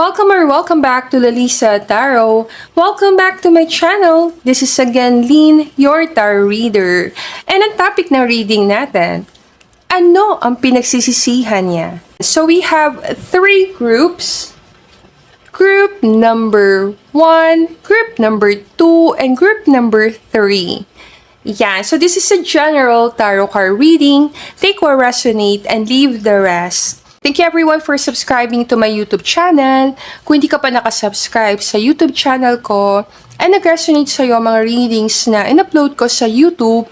Welcome back to Lalisa Tarot. Welcome back to my channel. This is again Lynn, your tarot reader. And ang topic ng reading natin, ano ang pinagsisisihan niya? So we have three groups. Group number 1, group number 2, and group number 3. Yeah, so this is a general tarot card reading. Take what resonate and leave the rest. Thank you everyone for subscribing to my YouTube channel. Kung hindi ka pa nakasubscribe sa YouTube channel ko, and nag-resonate sa'yo mga readings na in-upload ko sa YouTube,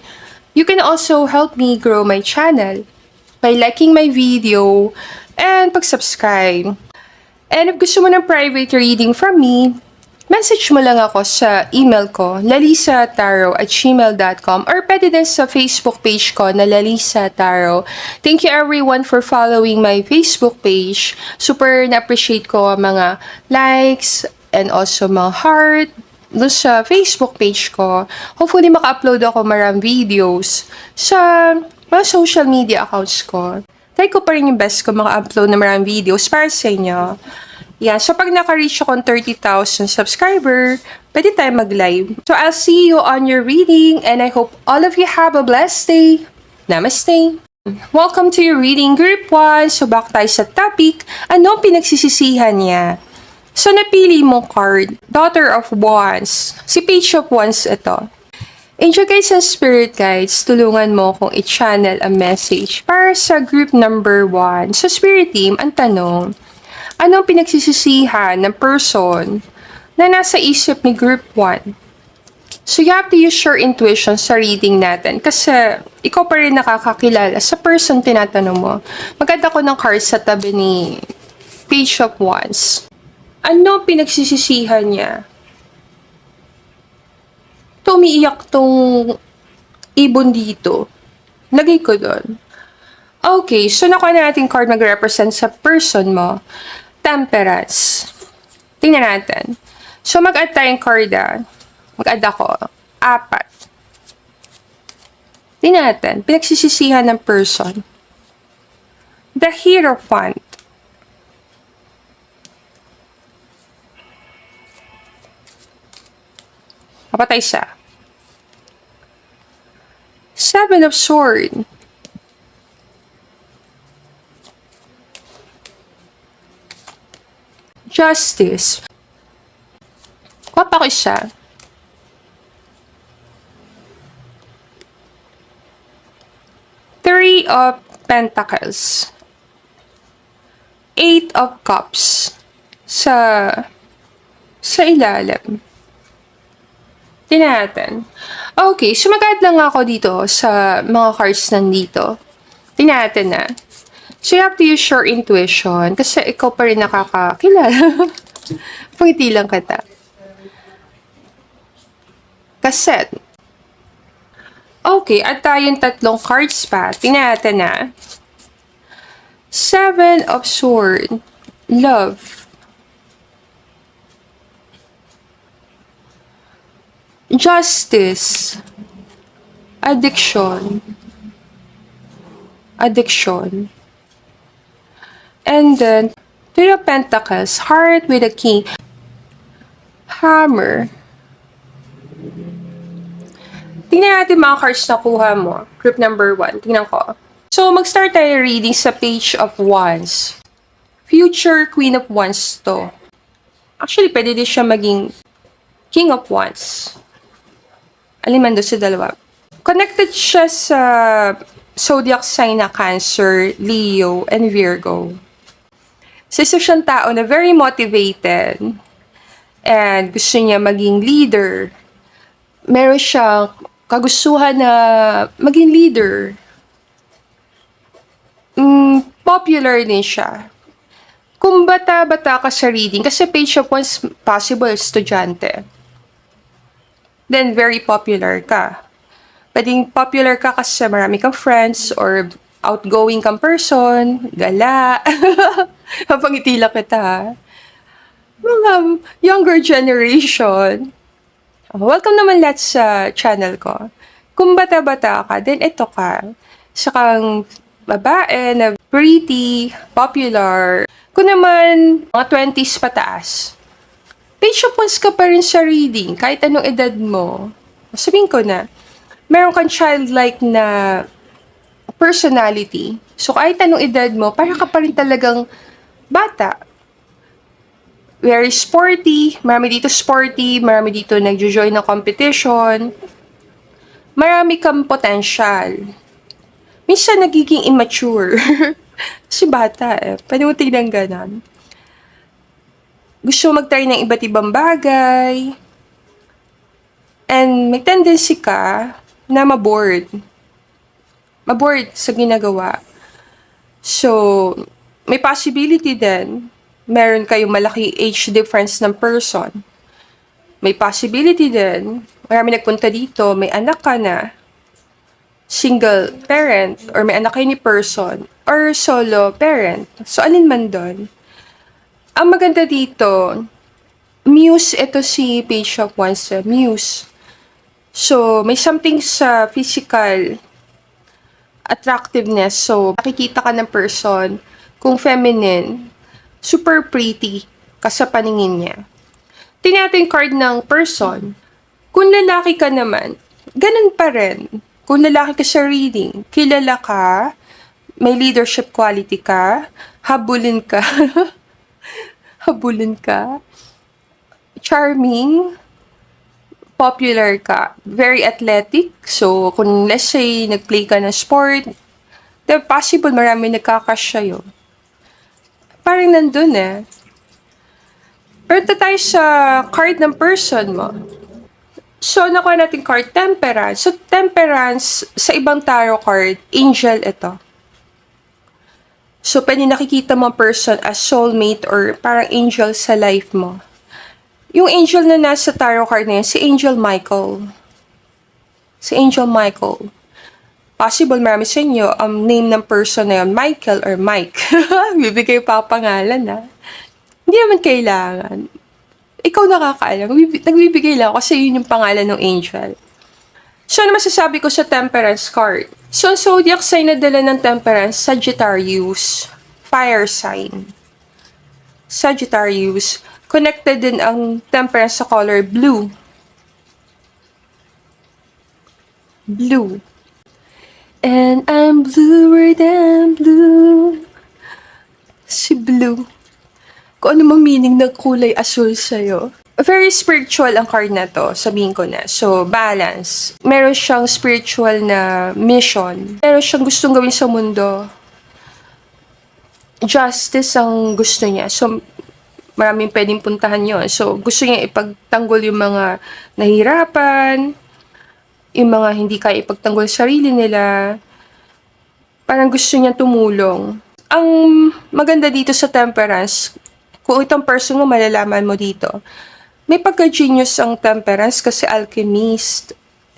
you can also help me grow my channel by liking my video and pag-subscribe. And if gusto mo ng private reading from me, message mo lang ako sa email ko, lalisataro@gmail.com, or pwede din sa Facebook page ko na Lalisa Tarot. Thank you everyone for following my Facebook page. Super na-appreciate ko ang mga likes and also mga heart doon sa Facebook page ko. Hopefully maka-upload ako maraming videos sa mga social media accounts ko. Try ko pa rin yung best ko maka-upload na maraming videos para sa inyo. Yeah, so pag naka-reach ako ng 30,000 subscriber, pwede tayo mag-live. So I'll see you on your reading and I hope all of you have a blessed day. Namaste! Welcome to your reading, Group 1. So back tayo sa topic, ano ang pinagsisisihan niya? So napili mo card, Daughter of Wands. Si Page of Wands ito. Angel guides and spirit guides, tulungan mo kung i-channel a message para sa group number 1. So spirit team, ang tanong, anong pinagsisisihan ng person na nasa isip ni group 1? So you have to use your intuition sa reading natin kasi ikaw pa rin nakakakilala sa person tinatanong mo. Maganda ko ng card sa tabi ni Page of Wands. Ano pinagsisisihan niya? Umiiyak tong ibon dito. Lagay ko doon. Okay, so nakuha na natin card mag-represent sa person mo. Temperance. Tingnan natin. So mag-add tayong card Mag-add ako. 4. Tingnan natin. Pinagsisisihan ng person. The Hierophant. Kapatay siya. 7 of Swords. Justice. Kapako siya. 3 of Pentacles. 8 of Cups. Sa ilalim. Tingnan natin. Okay, so mag-add lang ako dito sa mga cards nandito. Tingnan natin na. So you have to use your intuition kasi ikaw pa rin nakakakilala. Pangiti lang kita. Cassette. Okay, at tayong 3 cards pa. Tingnan natin na. 7 of Swords. Love. Justice. Addiction. And then, 3 of Pentacles, Heart with a King. Hammer. Tingnan natin mga cards na kuha mo. Group number 1. Tingnan ko. So, mag-start tayo reading sa Page of Wands. Future Queen of Wands to. Actually, pwede din siya maging King of Wands. Aliman doon sa dalawa. Connected siya sa zodiac sign na Cancer, Leo, and Virgo. So, isa siyang tao na very motivated and gusto niya maging leader. Meron siyang kagustuhan na maging leader. Popular din siya. Kung bata-bata ka sa reading, kasi Page of Wands possible estudyante. Then, very popular ka. Pwedeng popular ka kasi marami kang friends or outgoing kang person, gala. Mapangiti lang kita. Mga younger generation. Welcome naman lahat sa channel ko. Kung bata-bata ka, then ito ka. Isa kang babae na pretty, popular. Kung naman, mga 20s pataas, patient once ka pa rin sa reading, kahit anong edad mo. Sabihin ko na, meron kang childlike na personality. So, kahit anong edad mo, para ka pa rin talagang bata. Very sporty, marami dito nagjo-join ng competition. Marami kang potential. Minsan nagiging immature. Kasi bata Pwede mo tignan ganon. Gusto mo mag-try ng iba't ibang bagay. And may tendency ka na mabored. Mabored sa ginagawa. So, may possibility din, meron kayong malaki age difference ng person. May possibility din, marami nagpunta dito, may anak ka na, single parent, or may anak kayo ni person, or solo parent. So, alin man doon. Ang maganda dito, muse ito si Page of Wands, muse. So, may something sa physical attractiveness. So, nakikita ka ng person, kung feminine, super pretty ka sa paningin niya. Tingnan natin yung card ng person. Kung lalaki ka naman, ganun pa rin. Kung lalaki ka sa reading, kilala ka, may leadership quality ka, habulin ka, habulin ka, charming, popular ka, very athletic. So, kung let's say, nag-play ka ng sport, then possible marami nagkakash sa'yo. Parang nandun Pero tayo sa card ng person mo. So, nakuha natin card Temperance. So, Temperance, sa ibang tarot card, angel ito. So, pwede nakikita mo person as soulmate or parang angel sa life mo. Yung angel na nasa tarot card na yun, si Angel Michael. Si Angel Michael. Possible marami sa inyo, name ng person na yun, Michael or Mike. Bibigay pa pangalan Hindi naman kailangan. Ikaw nakakaalam. Nagbibigay lang ako kasi yun yung pangalan ng angel. So, ano masasabi ko sa Temperance card? So, ang zodiac sign na dala ng Temperance, Sagittarius, fire sign. Sagittarius, connected din ang Temperance sa color blue. Blue. And I'm bluer than blue. Si blue. Kung ano mang meaning ng kulay asul sa'yo. Very spiritual ang card na to, sabihin ko na. So, balance. Meron siyang spiritual na mission. Meron siyang gustong gawin sa mundo. Justice ang gusto niya. So, maraming pwedeng puntahan yon. So, gusto niya ipagtanggol yung mga nahihirapan, yung mga hindi kaya ipagtanggol sarili nila. Parang gusto niya tumulong. Ang maganda dito sa Temperance, kung itong person mo, malalaman mo dito, may pagka-genius ang Temperance kasi alchemist.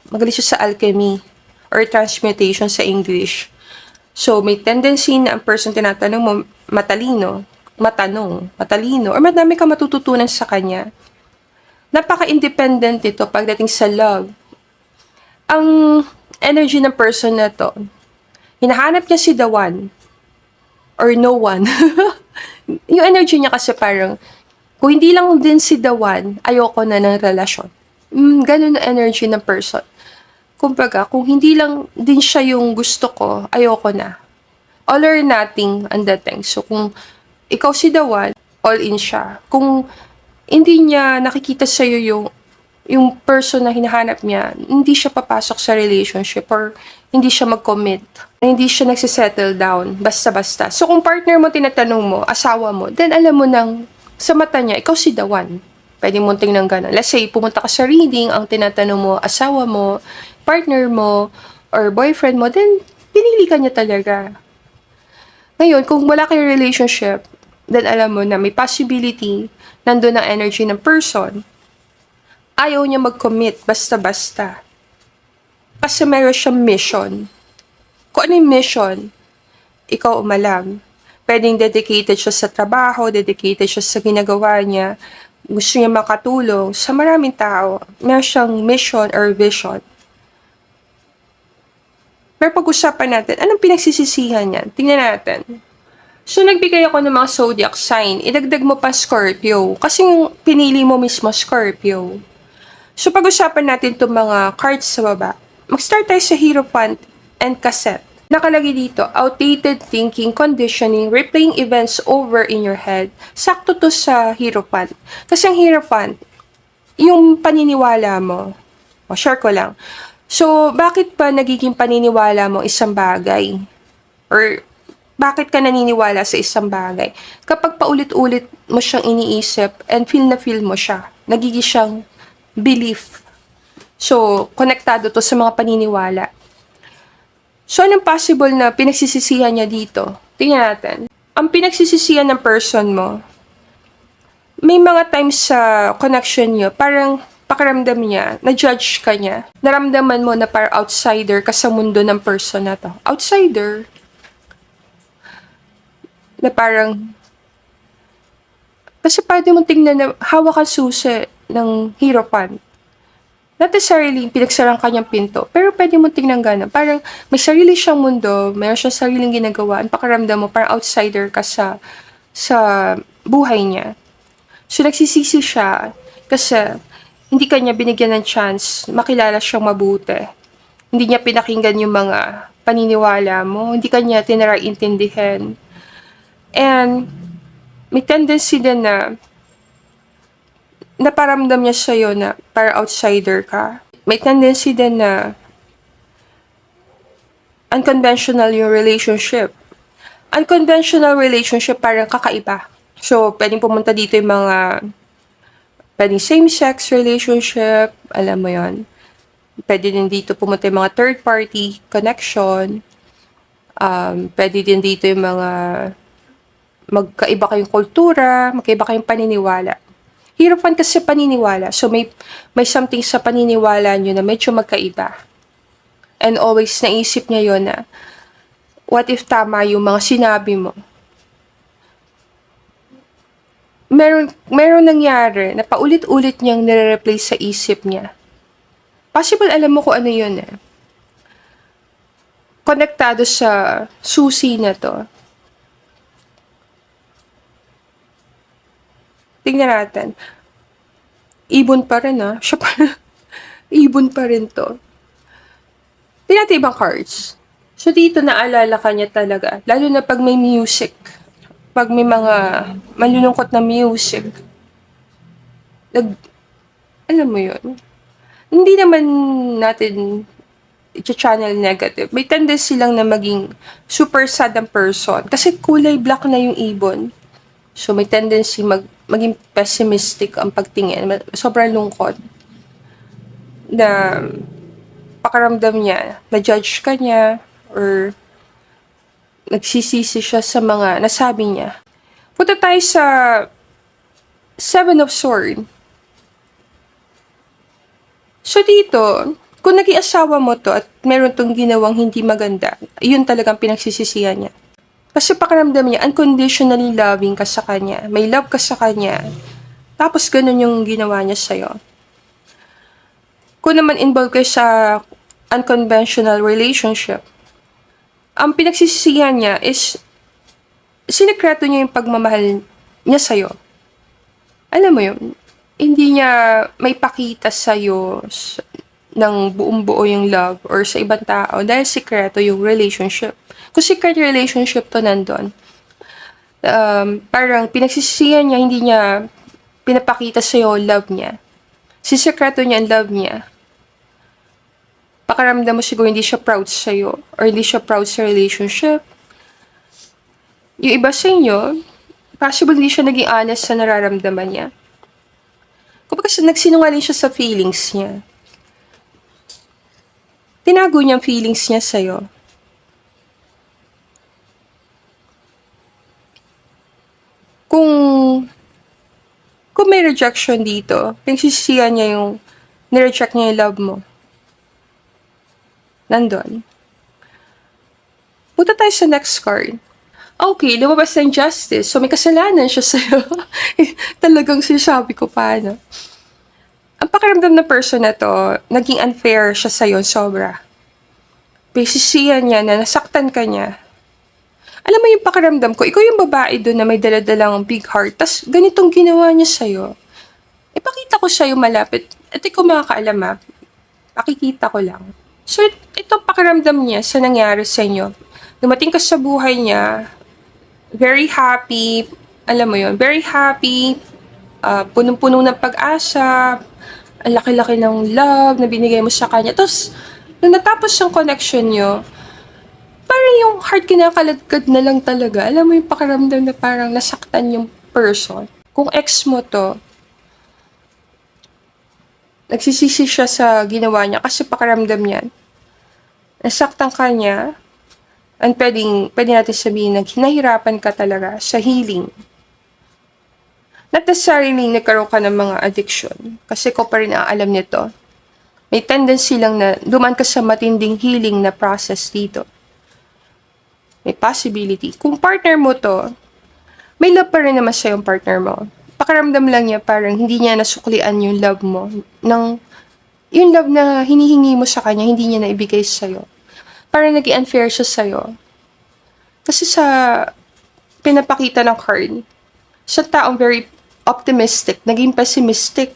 Magaling siya sa alchemy or transmutation sa English. So, may tendency na ang person tinatanong mo, matalino, or madami ka matututunan sa kanya. Napaka-independent ito pagdating sa love. Ang energy ng person na to, hinahanap niya si the one or no one. Yung energy niya kasi parang, kung hindi lang din si the one, ayoko na ng relasyon. Ganun na energy ng person. Kumbaga, kung hindi lang din siya yung gusto ko, ayoko na. All or nothing ang dating. So, kung ikaw si the one, all in siya. Kung hindi niya nakikita sa'yo yung person na hinahanap niya, hindi siya papasok sa relationship or hindi siya mag-commit. Hindi siya nagsisettle down, basta-basta. So, kung partner mo, tinatanong mo, asawa mo, then alam mo nang sa mata niya, ikaw si the one. Pwede mo tingnan gano'n. Let's say, pumunta ka sa reading, ang tinatanong mo, asawa mo, partner mo, or boyfriend mo, then pinili ka niya talaga. Ngayon, kung wala kayong relationship, then alam mo na may possibility, nandun ang energy ng person, ayaw niya mag-commit basta-basta. Kasi meron siyang mission. Kung ano yung mission, ikaw umalam. Pwedeng dedicated siya sa trabaho, dedicated siya sa ginagawa niya, gusto niya makatulong sa maraming tao. Meron siyang mission or vision. Pero pag-usapan natin, anong pinagsisisihan niya? Tingnan natin. So, nagbigay ako ng mga zodiac sign. Idagdag mo pa Scorpio. Kasi yung pinili mo mismo Scorpio. So, pag-usapan natin itong mga cards sa baba. Mag-start tayo sa Hierophant and Cassette. Nakalagay dito, outdated thinking, conditioning, replaying events over in your head. Sakto to sa Hierophant. Kasi ang Hierophant, yung paniniwala mo. O, share ko lang. So, bakit pa nagiging paniniwala mo isang bagay? Or, bakit ka naniniwala sa isang bagay? Kapag paulit-ulit mo siyang iniisip and feel na feel mo siya, nagiging siyang belief. So, konektado to sa mga paniniwala. So, anong possible na pinagsisisihan niya dito? Tingnan natin. Ang pinagsisisihan ng person mo, may mga times sa connection niyo, parang pakiramdam niya, na-judge ka niya. Naramdaman mo na parang outsider ka sa mundo ng person na to. Outsider. Na parang, kasi pwede mong tingnan na hawak ang susi ng Hierophant. Not necessarily pinagsaran kanyang pinto, pero pwede mong tingnan gano'n. Parang may sarili siyang mundo, mayroon siyang sariling ginagawa, ang pakiramdam mo, parang outsider ka sa buhay niya. So, nagsisisi siya kasi hindi kanya binigyan ng chance makilala siyang mabuti. Hindi niya pinakinggan yung mga paniniwala mo, hindi kanya tinaray intindihin. And may tendency din na naparamdam niya sa'yo na para outsider ka. May tendency din na unconventional yung relationship. Unconventional relationship parang kakaiba. So, pwedeng pumunta dito yung mga pwedeng same-sex relationship, alam mo yon. Pwede din dito pumunta yung mga third-party connection. Pwede din dito yung mga magkaiba kayong kultura, magkaiba kayong paniniwala. Hierophant kasi paniniwala. So, may something sa paniniwala nyo na medyo magkaiba. And always naisip niya yon na, what if tama yung mga sinabi mo? Meron nangyari na paulit-ulit niyang nire-replay sa isip niya. Possible alam mo kung ano yun eh. Konektado sa susi na to. Tingnan natin. Ibon pa rin Siya pa ibon pa rin to. Tingnan natin ibang cards. So dito naalala ka niya talaga. Lalo na pag may music. Pag may mga malulungkot na music. Alam mo yun. Hindi naman natin i-channel negative. May tendency lang na maging super sad ang person. Kasi kulay black na yung ibon. So, may tendency maging pessimistic ang pagtingin. Sobrang lungkot. Na pakiramdam niya, na-judge ka niya, or nagsisisi siya sa mga nasabi niya. Punta tayo sa Seven of Swords. So, dito, kung naging asawa mo to at meron tong ginawang hindi maganda, yun talagang pinagsisisihan niya. Kasi pakiramdam niya, unconditionally loving ka sa kanya. May love ka sa kanya. Tapos ganun yung ginawa niya sa'yo. Kung naman involved kayo sa unconventional relationship, ang pinagsisisihan niya is, sinekreto niya yung pagmamahal niya sa'yo. Alam mo yun, hindi niya may pakita sa'yo ng buong-buo yung love or sa ibang tao dahil sikreto yung relationship. Kung secret relationship to nandun, parang pinagsisisihan niya, hindi niya pinapakita sa'yo love niya. Sisekreto niya ang love niya. Pakiramdam mo siguro hindi siya proud sa'yo or hindi siya proud sa relationship. Yung iba sa inyo, possible hindi siya naging honest sa nararamdaman niya. Kapag nagsinungaling siya sa feelings niya, tinago niya ang feelings niya sa'yo. Kung may rejection dito, pinagsisisihan niya yung nireject niya yung love mo. Nandun. Punta tayo sa next card. Okay, lumabas ng justice. So, may kasalanan siya sa'yo. Talagang sinasabi ko pa, no? Ang pakiramdam ng person na to, naging unfair siya sa'yo, sobra. Pinagsisisihan niya na nasaktan ka niya. Alam mo yung pakiramdam ko, ikaw yung babae doon na may daladalang big heart, tas ganitong ginawa niya sa'yo. Ipakita ko sa'yo malapit, at ikaw makakaalam ha, pakikita ko lang. So, itong pakiramdam niya sa nangyari sa inyo. Dumating ka sa buhay niya, very happy, alam mo yon, very happy, punong-puno ng pag-asa, ang laki-laki ng love na binigay mo sa kanya. Tapos, nung natapos yung connection nyo, parang yung heart kinakaladkad na lang talaga. Alam mo yung pakiramdam na parang nasaktan yung person. Kung ex mo to, nagsisisi siya sa ginawa niya kasi pakiramdam niyan. Nasaktan ka niya, and pwede natin sabihin na hinahirapan ka talaga sa healing. Not necessarily nagkaroon ka ng mga addiction, kasi ko pa rin alam nito. May tendency lang na dumaan ka sa matinding healing na process dito. May possibility. Kung partner mo to, may love pa rin naman siya yung partner mo. Pakiramdam lang niya parang hindi niya nasuklian yung love mo. Yung love na hinihingi mo sa kanya, hindi niya naibigay sa'yo. Parang nag-unfair siya sa'yo. Kasi sa pinapakita ng card, sa taong very optimistic, naging pessimistic.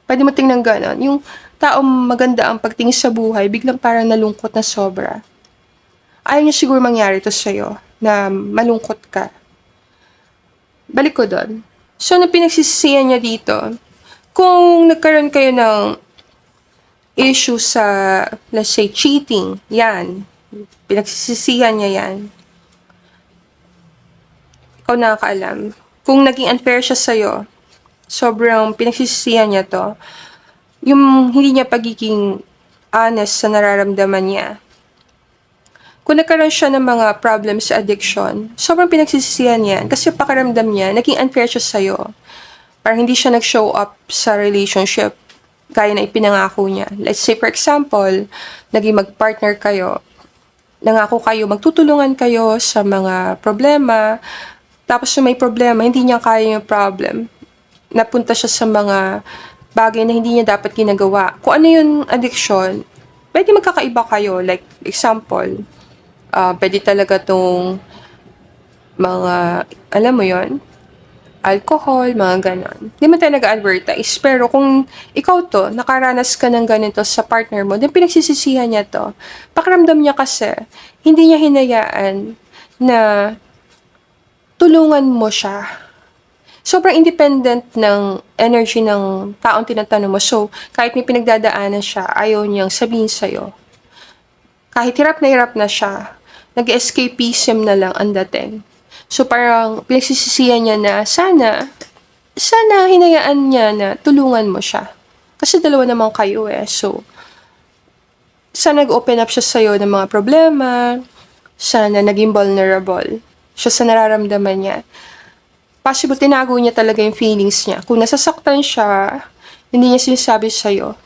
Pwede mo tingnan ganon. Yung taong maganda ang pagtingin sa buhay, biglang parang nalungkot na sobra. Ayaw niya siguro mangyari to sa'yo, na malungkot ka. Balik ko doon. So, na pinagsisisihan niya dito, kung nagkaroon kayo ng issue sa, let's say, cheating, yan. Pinagsisisihan niya yan. Ikaw nakakaalam. Kung naging unfair siya sa'yo, sobrang pinagsisisihan niya to, yung hindi niya pagiging honest sa nararamdaman niya. Kung nagkaroon siya ng mga problems sa addiction, sobrang pinagsisisihan niya kasi pakiramdam niya, naging unfair siya sa'yo. Parang hindi siya nag-show up sa relationship gaya na ipinangako niya. Let's say, for example, naging mag-partner kayo, nangako kayo, magtutulungan kayo sa mga problema, tapos yung may problema, hindi niya kaya yung problem. Napunta siya sa mga bagay na hindi niya dapat ginagawa. Kung ano yung addiction, pwede magkakaiba kayo. Like, example, pwede talaga tong mga, alam mo yon, alcohol, mga ganon. Hindi mo tayo nag-advertise. Pero kung ikaw to, nakaranas ka ng ganito sa partner mo, then pinagsisisihan niya to. Pakiramdam niya kasi, hindi niya hinayaan na tulungan mo siya. Sobrang independent ng energy ng taong tinatanong mo. So, kahit may pinagdadaanan siya, ayaw niyang sabihin sa'yo. Kahit hirap na siya, nag-escapism na lang ang dating. So, parang pinagsisisihan niya na sana hinayaan niya na tulungan mo siya. Kasi dalawa naman kayo eh. So, sana nag-open up siya sa'yo ng mga problema, sana naging vulnerable siya sa nararamdaman niya. Possible, tinago niya talaga yung feelings niya. Kung nasasaktan siya, hindi niya sinasabi sa'yo.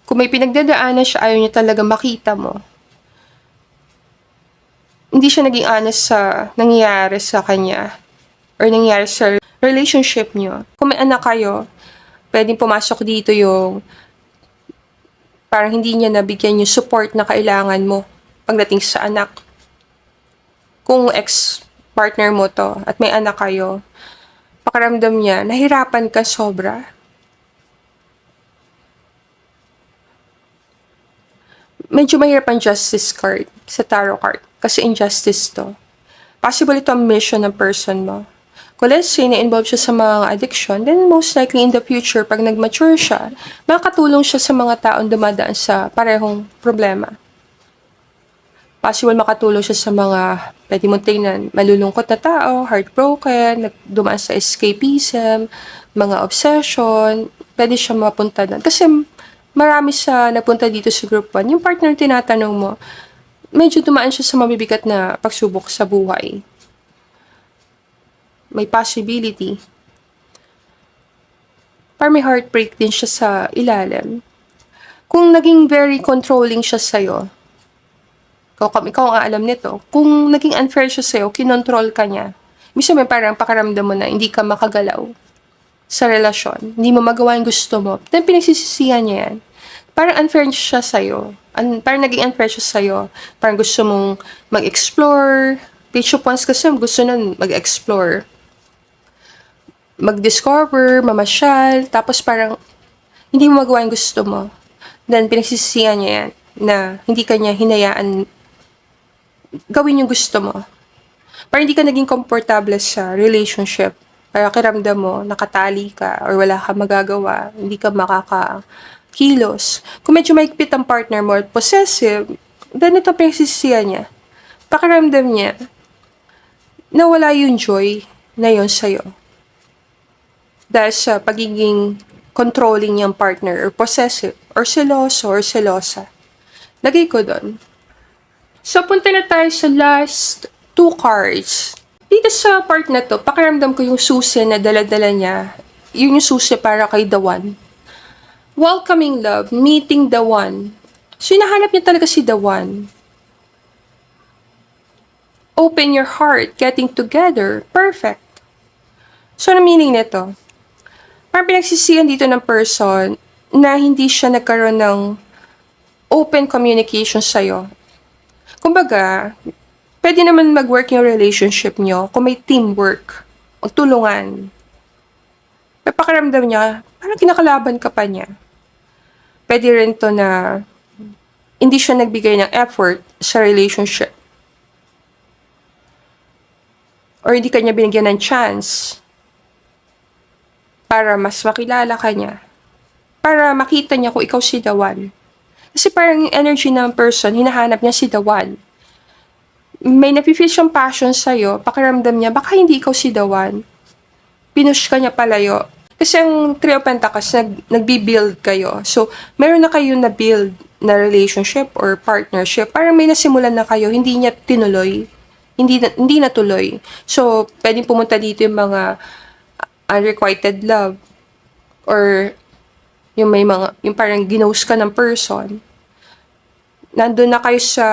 Kung may pinagdadaanan siya, ayaw niya talaga makita mo. Hindi siya naging honest sa nangyayari sa kanya or nangyayari sa relationship niyo. Kung may anak kayo, pwedeng pumasok dito yung parang hindi niya nabigyan yung support na kailangan mo pagdating sa anak. Kung ex-partner mo to at may anak kayo, pakiramdam niya, nahirapan ka sobra. Medyo mahirap ang justice card sa tarot card kasi injustice to. Possible ito ang mission ng person mo. Kung let's say na-involve siya sa mga addiction, then most likely in the future, pag nag-mature siya, makakatulong siya sa mga taong dumadaan sa parehong problema. Possible makatulong siya sa mga, pwede mo tingnan, malulungkot na tao, heartbroken, dumaan sa escapism, mga obsession, pwede siya mapunta doon. Kasi marami siya napunta dito sa group 1. Yung partner tinatanong mo, medyo dumaan siya sa mabibigat na pagsubok sa buhay. May possibility. Parang may heartbreak din siya sa ilalim. Kung naging very controlling siya sa'yo, ikaw ang alam nito, kung naging unfair siya sa'yo, kinontrol ka niya, minsan may parang pakaramdam mo na hindi ka makagalaw sa relasyon, hindi mo magawa yung gusto mo, then pinagsisisihan niya yan. Parang unfair siya sa'yo. Parang naging unfair siya sa'yo. Parang gusto mong mag-explore, Page of Wands kasi gusto nun mag-explore, mag-discover, mamasyal, tapos parang hindi mo magawa yung gusto mo. Then, pinagsisisihan niya yan na hindi ka niya hinayaan gawin yung gusto mo. Parang hindi ka naging komportable sa relationship. Para kiramdam mo, nakatali ka or wala ka magagawa, hindi ka makakakilos. Kung medyo maigpit ang partner mo at possessive, then ito pinagsisisihan niya. Pakiramdam niya na wala yung joy na yun sa'yo. Dahil sa pagiging controlling niyang partner or possessive or seloso or selosa. Lagay ko doon. So, punta na tayo sa last 2 cards. Dito sa part na to, pakiramdam ko yung susi na dala-dala niya. Yun yung susi para kay the one. Welcoming love, meeting the one. So, hinahanap niya talaga si the one. Open your heart, getting together. Perfect. So, ano meaning nito? Parang pinagsisihan dito ng person na hindi siya nagkaroon ng open communication sa'yo. Kumbaga, pwede naman mag-work yung relationship nyo kung may teamwork, magtulungan. May pakiramdam niya, parang kinakalaban ka pa niya. Pwede rin to na hindi siya nagbigay ng effort sa relationship. Or hindi ka niya binigyan ng chance para mas makilala ka niya. Para makita niya kung ikaw si the one. Kasi parang yung energy ng person, hinahanap niya si the one. May napifeel siyang passion sa'yo, pakiramdam niya, baka hindi ikaw si the one. Pinush ka niya palayo. Kasi ang Three of Pentacles, nagbi-build kayo. So, meron na kayo na-build na relationship or partnership. Parang may nasimulan na kayo, hindi niya tinuloy. Hindi natuloy. So, pwedeng pumunta dito yung mga unrequited love or yung parang ginost ka ng person. Nandun na kayo sa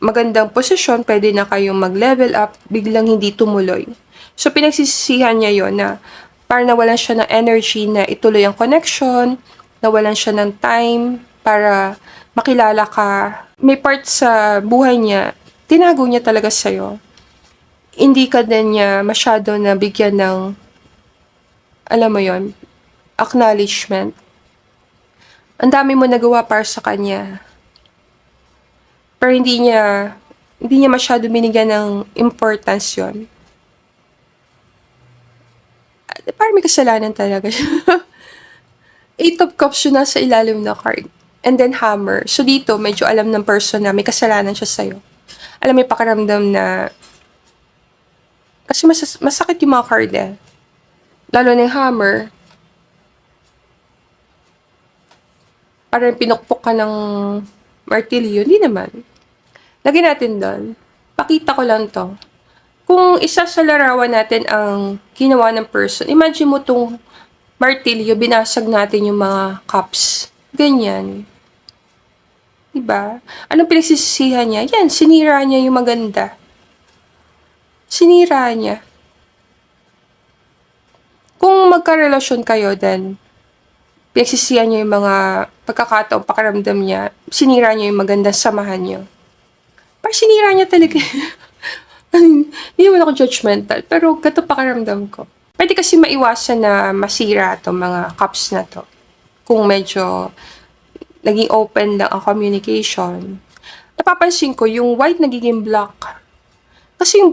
magandang posisyon, pwede na kayong mag-level up, biglang hindi tumuloy. So, pinagsisisihan niya yon na parang nawalan siya ng energy na ituloy ang connection, nawalan siya ng time para makilala ka. May part sa buhay niya, tinago niya talaga sa'yo. Hindi ka din niya masyado na bigyan ng, alam mo yon, acknowledgement. Ang dami mo nagawa para sa kanya. Pero hindi niya masyado binigyan ng importance yon. Parang may kasalanan talaga siya. 8 of Cups yun nasa ilalim na card. And then Hammer. So dito, medyo alam ng person na may kasalanan siya sa'yo. Alam, may pakiramdam na kasi masakit yung mga card eh. Lalo na yung Hammer. Parang pinukpok ka ng martilyo. Hindi naman. Lagyan natin doon. Pakita ko lang to. Kung isa sa larawan natin ang ginawa ng person, imagine mo tong martilyo, binasag natin yung mga cups. Ganyan. Diba? Anong pinagsisisihan niya? Yan, sinira niya yung maganda. Sinira niya. Kung magkarelasyon kayo, then pinagsisisihan niya yung mga pagkakataong pakiramdam niya, sinira niya yung magandang samahan niyo. Parang sinira niya talaga. Hindi naman ako judgmental, pero gato pakiramdam ko. Pwede kasi maiwasan na masira itong mga cups na to. Kung medyo naging open lang ang communication. Napapansin ko, yung white nagiging black. Kasi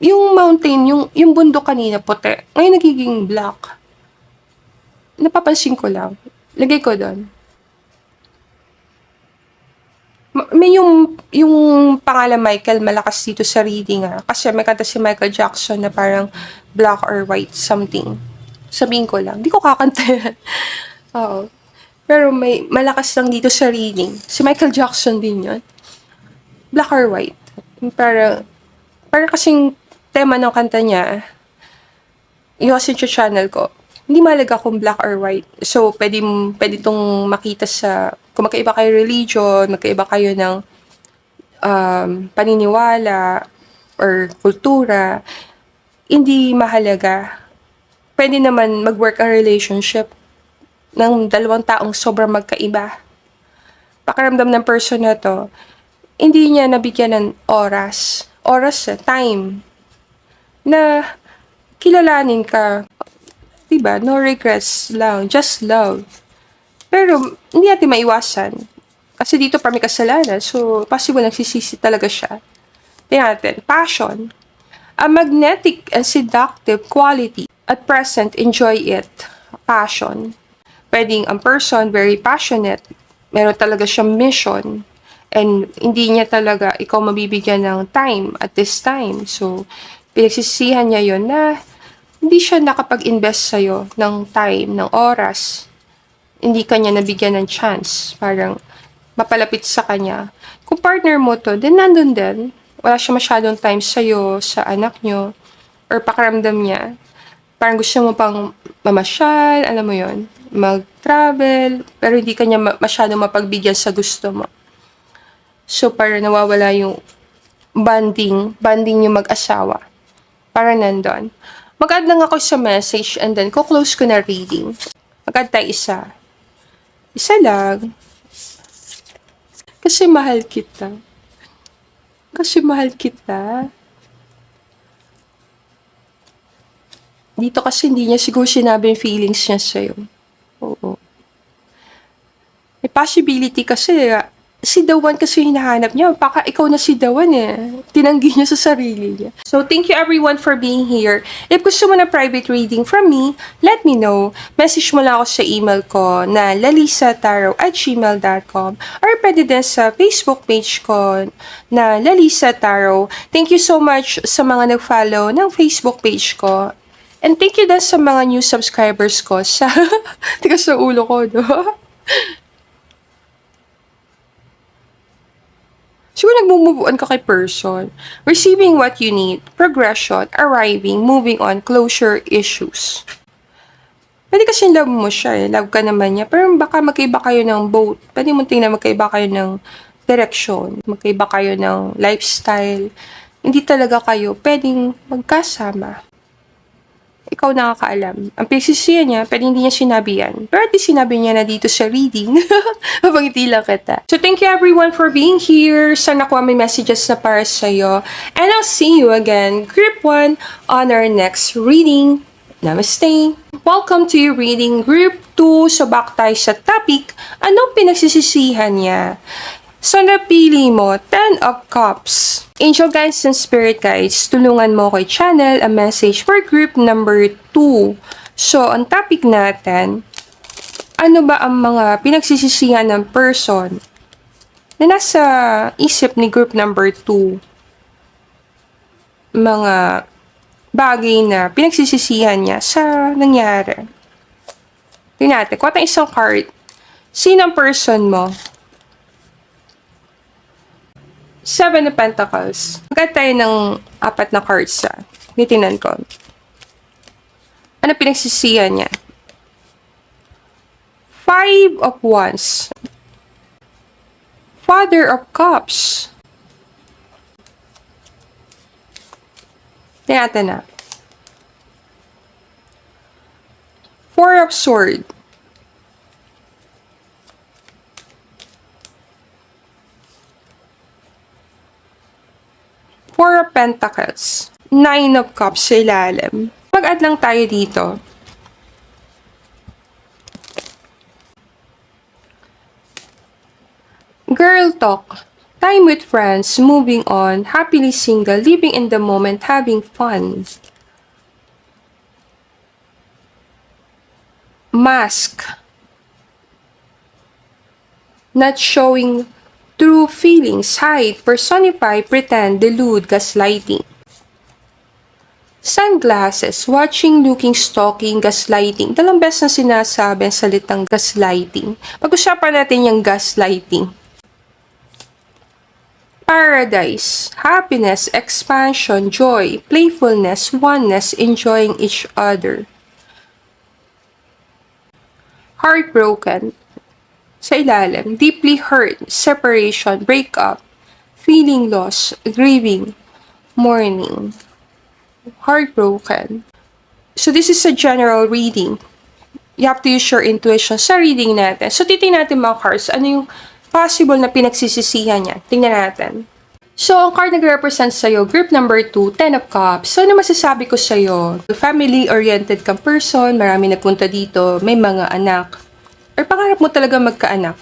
yung mountain, yung bundok kanina puti, ngayon nagiging black. Napapansin ko lang. Lagay ko doon. May yung pangalan Michael malakas dito sa reading kasi may kanta si Michael Jackson na parang black or white something. Sabihin ko lang. Hindi ko kakanta yan. Oo. Pero may malakas lang dito sa reading. Si Michael Jackson din yun. Black or white. Para kasing tema ng kanta niya, yung kasi yung channel ko, hindi mahalaga kung black or white. So, pwede itong makita sa, kung magkaiba kayo religion, magkaiba kayo ng paniniwala or kultura, hindi mahalaga. Pwede naman mag-work ang relationship ng dalawang taong sobrang magkaiba. Pakiramdam ng person na to, hindi niya nabigyan ng oras oras time na kilalanin ka. Diba? No regrets lang. Just love. Pero, hindi natin maiwasan. Kasi dito pa may kasalanan. So, possible nagsisisi talaga siya. Tingnan natin. Passion. A magnetic and seductive quality. At present, enjoy it. Passion. Pwedeng ang person, very passionate. Meron talaga siyang mission. And hindi niya talaga ikaw mabibigyan ng time at this time. So, pinagsisihan niya yon na hindi siya nakapag-invest sa'yo ng time, ng oras. Hindi ka niya nabigyan ng chance. Parang mapalapit sa kanya. Kung partner mo to, then nandun din. Wala siya masyadong time sa'yo, sa anak nyo, or pakiramdam niya. Parang gusto mo pang mamasyal, alam mo yon, mag-travel, pero hindi ka niya masyadong mapagbigyan sa gusto mo. So, parang nawawala yung bonding yung mag-asawa. Para nandun. Mag-add lang ako sa message and then ko-close ko na reading. Mag-add tayo isa. Isa lang. Kasi mahal kita. Kasi mahal kita. Dito kasi hindi niya siguro sinabi yung feelings niya sa'yo. Oo. May possibility kasi, si the one kasi hinahanap niya. Baka ikaw na si the one eh. Tinanggi niya sa sarili niya. So, thank you everyone for being here. If gusto mo na private reading from me, let me know. Message mo lang ako sa email ko na lalisataro@gmail.com or pwede din sa Facebook page ko na Lalisa Taro. Thank you so much sa mga nag-follow ng Facebook page ko. And thank you din sa mga new subscribers ko sa tigas sa ulo ko, no? Siguro nagmumove on ka kay person. Receiving what you need. Progression. Arriving. Moving on. Closure. Issues. Pwede kasi love mo siya eh. Love ka naman niya. Pero baka magkaiba kayo ng both. Pwede mo tingnan magkaiba kayo ng direction. Magkaiba kayo ng lifestyle. Hindi talaga kayo pwedeng magkasama. Ikaw nakakaalam. Ang pinagsisiyan niya, pwede hindi niya sinabi yan. Pero at least sinabi niya na dito sa reading. Mapangiti lang kita. So, thank you everyone for being here. Sana ko may messages na para sa'yo. And I'll see you again, Group 1, on our next reading. Namaste! Welcome to your reading, Group 2. So, back tayo sa topic. Anong pinagsisisihan niya? So, napili mo, 10 of Cups. Angel guides and spirit guides, tulungan mo kay channel a message for group number 2. So, ang topic natin, ano ba ang mga pinagsisisihan ng person na nasa isip ni group number 2? Mga bagay na pinagsisisihan niya sa nangyari. Tingnan natin, kuha tayong isang card. Sino ang person mo? 7 of Pentacles. Magkat tayo ng 4 na cards sa tinitingnan ko. Ano pinagsisihan niya? 5 of Wands. Father of Cups. Tingnan natin na. 4 of Swords. Four of Pentacles. 9 of Cups sa ilalim. Mag-add lang tayo dito. Girl talk. Time with friends, moving on, happily single, living in the moment, having fun. Mask. Not showing true feelings, hide, personify, pretend, delude, gaslighting. Sunglasses, watching, looking, stalking, gaslighting. Dalawang beses na sinasabi ang salitang gaslighting. Pag-usapan natin yung gaslighting. Paradise, happiness, expansion, joy, playfulness, oneness, enjoying each other. Heartbroken, sa ilalim, deeply hurt, separation, breakup, feeling lost, grieving, mourning, heartbroken. So this is a general reading. You have to use your intuition sa reading natin. So titingnan natin mga cards, ano yung possible na pinagsisisihan niya. Tingnan natin. So, ang card nag-represent sa'yo, group number 2, Ten of Cups. So, ano masasabi ko sa'yo? Family-oriented kang person, marami nagpunta dito, may mga anak. Or pangarap mo talaga magkaanak.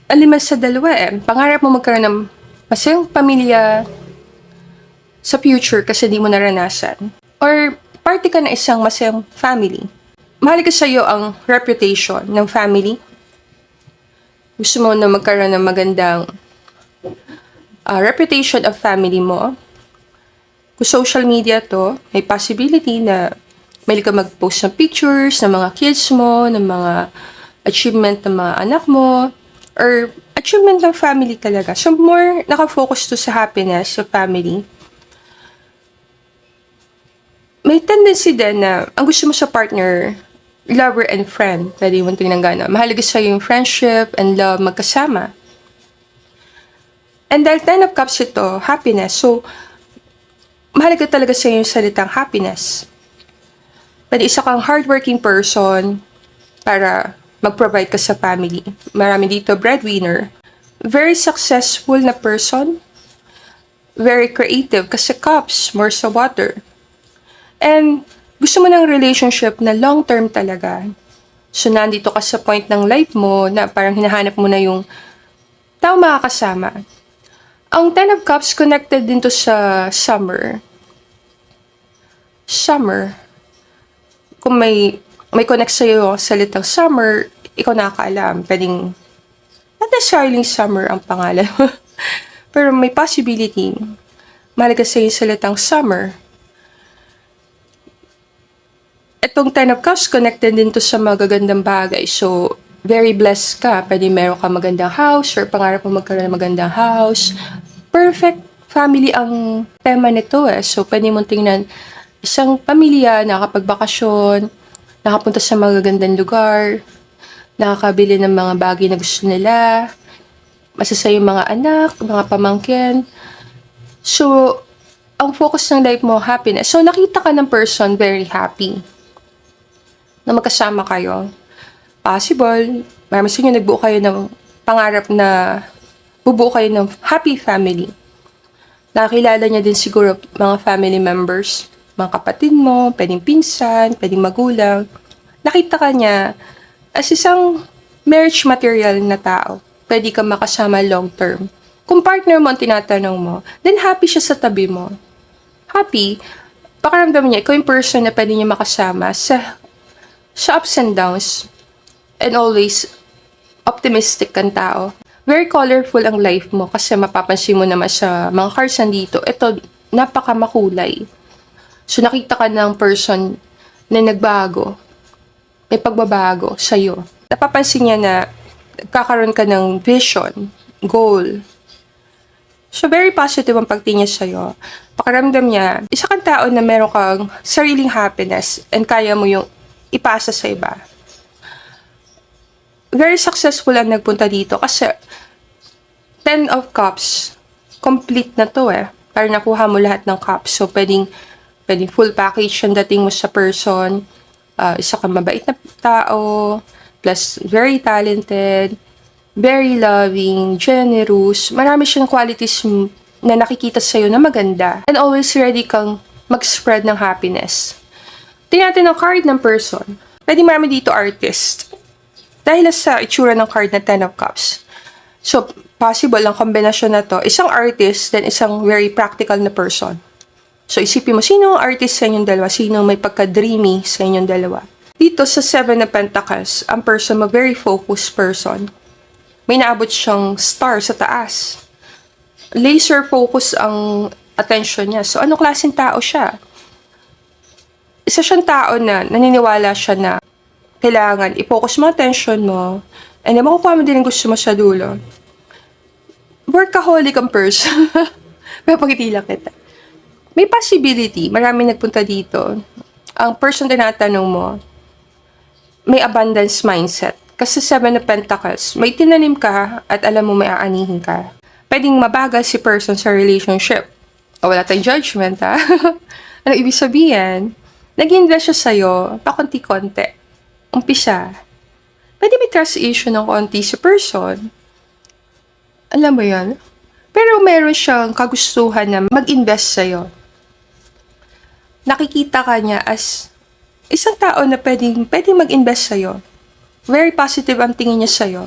Alimas sa dalawa pangarap mo magkaroon ng masayang pamilya sa future kasi di mo naranasan. Or party ka na isang masayang family. Mahalaga sa'yo ang reputation ng family. Gusto mo na magkaroon ng magandang reputation of family mo. Kung social media to, may possibility na may ka mag-post ng pictures ng mga kids mo, ng mga achievement ng mga anak mo, or achievement ng family talaga. So, more nakafocus to sa happiness sa family. May tendency din na ang gusto mo sa partner, lover and friend. Pwede mo tingnan gano'n. Mahalaga sa'yo yung friendship and love magkasama. And dahil Ten of Cups ito, happiness. So, mahalaga talaga sa yung salitang happiness. Pwede isa kang hardworking person para mag-provide ka sa family. Marami dito breadwinner. Very successful na person. Very creative kasi cups, more sa water. And gusto mo ng relationship na long-term talaga. So, nandito ka sa point ng life mo na parang hinahanap mo na yung tao makakasama. Ang Ten of Cups connected din to sa summer. Summer. Kung may connect sa'yo salitang summer, ikaw nakakaalam. Pwedeng, not necessarily summer ang pangalan. Pero may possibility. Mahalaga sa'yo salitang summer. Itong Ten of Cups connected din to sa magagandang bagay. So, very blessed ka. Pwede meron ka magandang house or pangarap mo magkaroon ng magandang house. Perfect family ang tema nito So, pwede mong tingnan isang pamilya, nakapagbakasyon, nakapunta sa magagandang lugar, nakakabili ng mga bagay na gusto nila, masasaya yung mga anak, mga pamangkin. So, ang focus ng life mo, happiness. So, nakita ka ng person very happy na magkasama kayo. Possible, marami sa inyo nagbuo kayo ng pangarap na bubuo kayo ng happy family. Nakakilala niya din siguro mga family members, mga kapatid mo, pwedeng pinsan, pwedeng magulang. Nakita ka niya as isang marriage material na tao. Pwede ka makasama long term. Kung partner mo ang tinatanong mo, then happy siya sa tabi mo. Happy, pakiramdam niya, ikaw yung person na pwede niya makasama sa ups and downs. And always optimistic kang tao. Very colorful ang life mo kasi mapapansin mo naman sa mga cards nandito. Ito, napakamakulay. So, nakita ka ng person na nagbago. May pagbabago sa'yo. Napapansin niya na kakaroon ka ng vision, goal. So, very positive ang pagtingin sa'yo. Pakiramdam niya, isa kang tao na meron kang sariling happiness and kaya mo yung ipasa sa iba. Very successful ang nagpunta dito kasi Ten of Cups, complete na to Para nakuha mo lahat ng cups. So, pwedeng full package yung dating mo sa person. Isa kang mabait na tao, plus very talented, very loving, generous. Marami siyang qualities na nakikita sa'yo na maganda. And always ready kang mag-spread ng happiness. Tingnan natin ang card ng person. Pwede marami dito artist. Dahil sa itsura ng card na Ten of Cups. So, possible ang kombinasyon na to. Isang artist, then isang very practical na person. So, isipin mo, sino ang artist sa inyong dalawa? Sino may pagka-dreamy sa inyong dalawa? Dito sa Seven of Pentacles, ang person mo, very focused person. May naabot siyang star sa taas. Laser focus ang attention niya. So, anong klaseng tao siya? Isa siyang tao na naniniwala siya na kailangan i-focus mo attention mo and then makukuha mo din ang gusto mo sa dulo. Workaholic ang person. Papakitila kita. May possibility, maraming nagpunta dito. Ang person na tinatanong mo, may abundance mindset. Kasi Seven of Pentacles, may tinanim ka at alam mo may aanihin ka. Pwedeng mabagal si person sa relationship. O wala tayong judgment, ha? Ano ibig sabihin? Nag-invest siya sa'yo, pakunti-konti. Umpisa. Pwede may trust issue ng konti si person. Alam mo yan? Pero meron siyang kagustuhan na mag-invest sa'yo. Nakikita ka niya as isang tao na pwedeng mag-invest sa'yo. Very positive ang tingin niya sa'yo.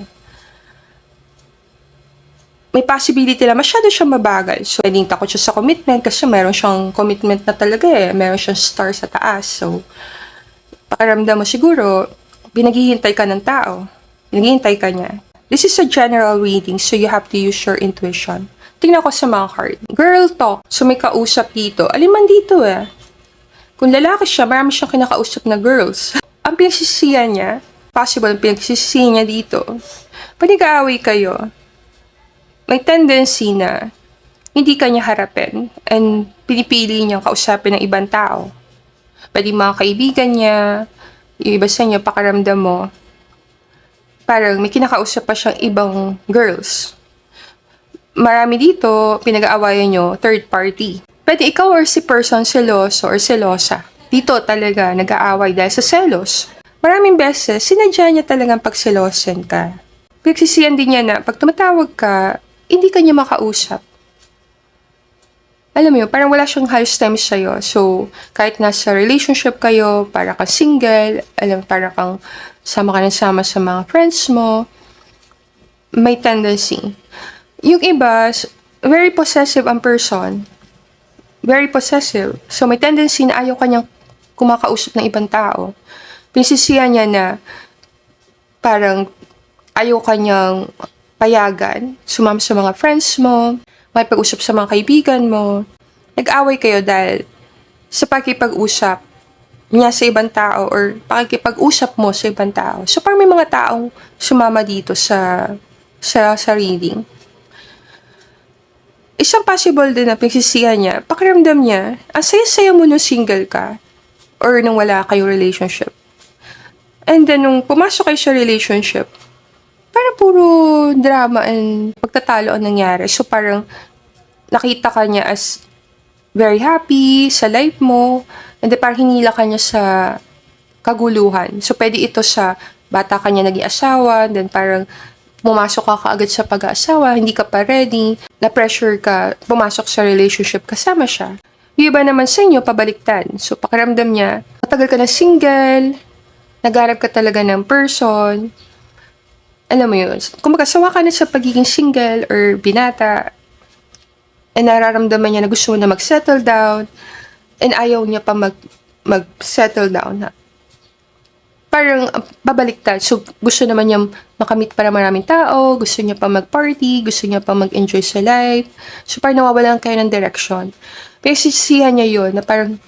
May possibility na masyado siyang mabagal. So, pwedeng takot siya sa commitment kasi meron siyang commitment na talaga eh. Meron siyang star sa taas. So, pakiramdam mo siguro, pinaghihintay ka ng tao. Pinaghihintay ka niya. This is a general reading, so you have to use your intuition. Tingnan ko sa mga card. Girl talk. So, may kausap dito. Aliman dito eh. Kung lalaki siya, marami siyang kinakausap na girls. Ang pinagsisiyan niya, possible ang pinagsisiyan niya dito, pag-aaway kayo, may tendency na hindi kanya harapin and pinipili niyang kausapin ng ibang tao. Pwede mga kaibigan niya, yung iba sa inyo, pakaramdam mo, parang may kinakausap pa siyang ibang girls. Marami dito, pinag-aawayan nyo, third party. Pwede ikaw or si person seloso or selosa. Dito talaga nag-aaway dahil sa selos. Maraming beses, sinadya niya talagang pagselosin ka. Pinagsisiyan din niya na pag tumatawag ka, hindi ka niya makausap. Alam mo yun, parang wala siyang halos time sa'yo. So, kahit nasa relationship kayo, para kang single, para kang sama ka ng sama sa mga friends mo, may tendency. Yung iba, very possessive ang person. Very possessive. So, may tendency na ayaw kanyang kumakausap ng ibang tao. Pinsisiyan niya na parang ayaw kanyang payagan, sumama sa mga friends mo, makipag-usap sa mga kaibigan mo. Nag-away kayo dahil sa pakipag-usap niya sa ibang tao or pakikipag-usap mo sa ibang tao. So, parang may mga taong sumama dito sa reading. Isang possible din na pinagsisihan niya, pakiramdam niya, ang saya-saya mo nung single ka or nung wala kayong relationship. And then, nung pumasok kayo sa relationship, parang puro drama and pagtatalo ang nangyari. So, parang nakita ka niya as very happy sa life mo, and then parang hinila ka niya sa kaguluhan. So, pwede ito sa bata ka niya naging asawa, then parang pumasok ka kaagad sa pag-aasawa, hindi ka pa ready, na-pressure ka, pumasok sa relationship kasama siya. Yung iba naman sa inyo, pabaliktad. So, pakiramdam niya, matagal ka na single, nagharap ka talaga ng person, alam mo yun, kung magkasawa ka na sa pagiging single or binata, and nararamdaman niya na gusto mo na mag-settle down, and ayaw niya pa mag-settle down na. Parang babaliktad. So, gusto naman niya makamit para maraming tao, gusto niya pa mag-party, gusto niya pa mag-enjoy sa life. So, parang nawawalan kayo ng direction. Pero sisihan niya yun na parang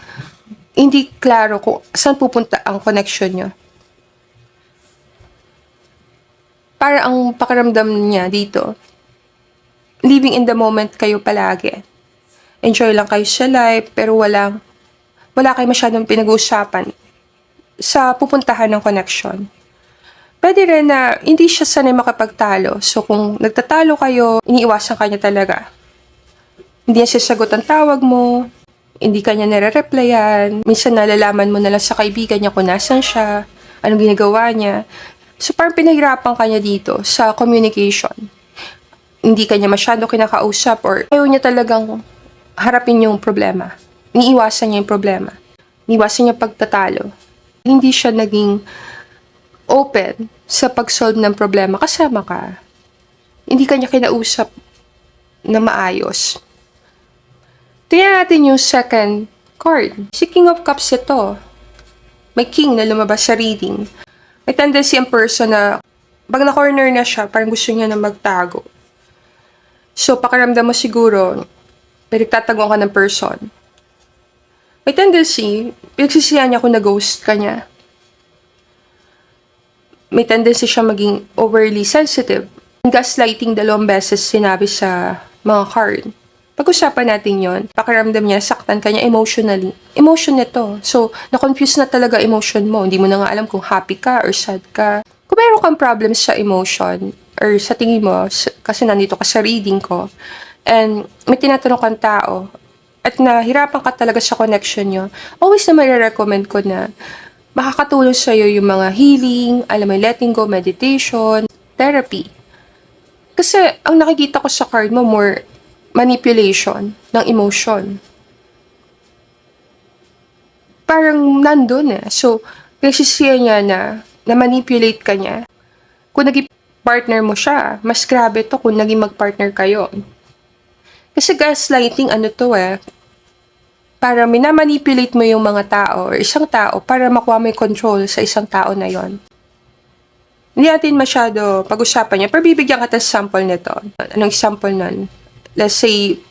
hindi klaro kung saan pupunta ang connection niya. Para ang pakiramdam niya dito, living in the moment kayo palagi. Enjoy lang kayo sa life, pero wala kayo masyadong pinag-uusapan sa pupuntahan ng connection. Pwede rin na hindi siya sanay makapagtalo. So, kung nagtatalo kayo, iniiwasan ka niya talaga. Hindi niya sasagot ang tawag mo, hindi ka niya nare-replyan, minsan nalalaman mo na lang sa kaibigan niya kung nasan siya, anong ginagawa niya. So, parang pinahirapan ka niya dito sa communication. Hindi ka niya masyado kinakausap or ayaw niya talagang harapin yung problema. Iniiwasan niya yung problema. Iniiwasan niya pagtatalo. Hindi siya naging open sa pag-solve ng problema kasama ka. Hindi ka niya kinausap na maayos. Tingnan natin yung second card. Si King of Cups ito. May king na lumabas sa reading. May tendency ang person na pag na-corner na siya, parang gusto niya na magtago. So, pakiramdam mo siguro, nagtataguan ka ng person. May tendency, pinagsisihan niya kung na-ghost ka niya. May tendency siya maging overly sensitive. Gaslighting 2 beses sinabi sa mga card. Pag-usapan natin yon. Pakiramdam niya, saktan ka niya emotionally. Emotion nito. So, na-confuse na talaga emotion mo. Hindi mo na nga alam kung happy ka or sad ka. Kung meron kang problems sa emotion, or sa tingin mo, kasi nandito ka sa reading ko, and may tinatanong kang tao, at nahirapan ka talaga sa connection nyo, always na marirecommend ko na makakatulong sa'yo yung mga healing, alam mo, letting go, meditation, therapy. Kasi ang nakikita ko sa card mo, more manipulation ng emotion. Parang nandun eh. So, pinagsisihan niya na manipulate ka niya. Kung naging partner mo siya, mas grabe to kung naging mag-partner kayo. Kasi gaslighting, ano to eh, para minamanipulate mo yung mga tao or isang tao para makuha mo yung control sa isang tao na yon. Hindi natin masyado pag-usapan niya, pero bibigyan ka ng sample nito. Anong example nun? Let's say,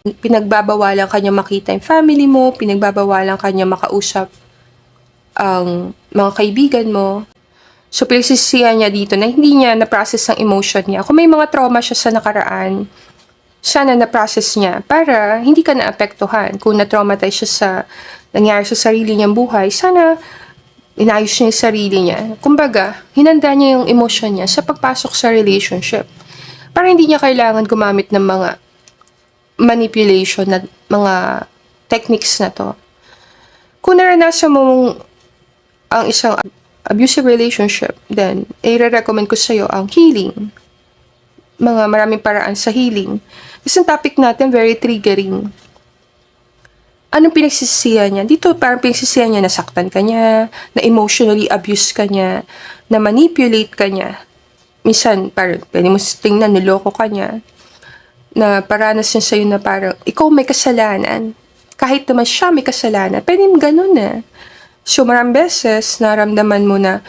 pinagbabawalan kanya makita yung family mo, pinagbabawalan kanya makausap ang mga kaibigan mo. So, pinagsisihan niya dito na hindi niya na-process ang emotion niya. Kung may mga trauma siya sa nakaraan, sana na-process niya para hindi ka naapektuhan. Kung na-traumatize siya sa nangyari sa sarili niyang buhay, sana inayos niya yung sarili niya. Kumbaga, hinanda niya yung emotion niya sa pagpasok sa relationship. Para hindi niya kailangan gumamit ng mga manipulation na mga techniques na to. Kung naranasan mo ang isang abusive relationship, then i-recommend ko sa'yo ang healing. Maraming paraan sa healing. Isang topic natin, very triggering. Anong pinagsisisihan niya? Dito parang pinagsisisihan niya, nasaktan ka niya, na emotionally abuse ka niya, na manipulate ka niya. Minsan, parang pwede mo tingnan, niloko ka niya, na paranas niya sa'yo na parang, ikaw may kasalanan. Kahit naman siya may kasalanan, pwede mo ganun na. So, maraming beses, naramdaman mo na,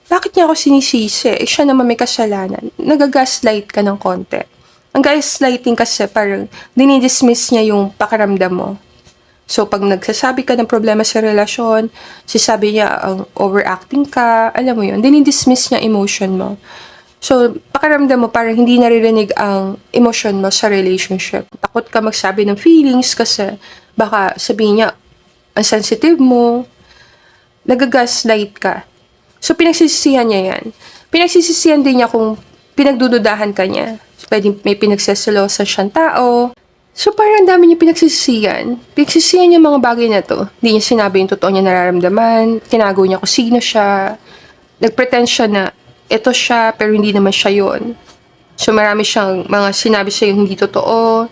bakit niya ako sinisisi? Siya naman may kasalanan. Nagagaslight ka ng konti. Ang gaslighting kasi parang dinidismiss niya yung pakiramdam mo. So, pag nagsasabi ka ng problema sa relasyon, sisabi niya ang overacting ka, alam mo yun, dinidismiss niya emotion mo. So, pakiramdam mo parang hindi naririnig ang emotion mo sa relationship. Takot ka magsabi ng feelings kasi baka sabihin niya, ang sensitive mo, nagagaslight ka. So, pinagsisisihan niya yan. Pinagsisisihan din niya kung pinagdududahan ka niya. So, pwede may pinagseselosa siyang tao. So, parang dami niya pinagsisisihan. Pinagsisisihan niya mga bagay na to. Hindi niya sinabi yung totoo niya nararamdaman. Tinago niya kung sino siya. Nagpretend siya na ito siya, pero hindi naman siya yun. So, marami siyang mga sinabi siya yung hindi totoo.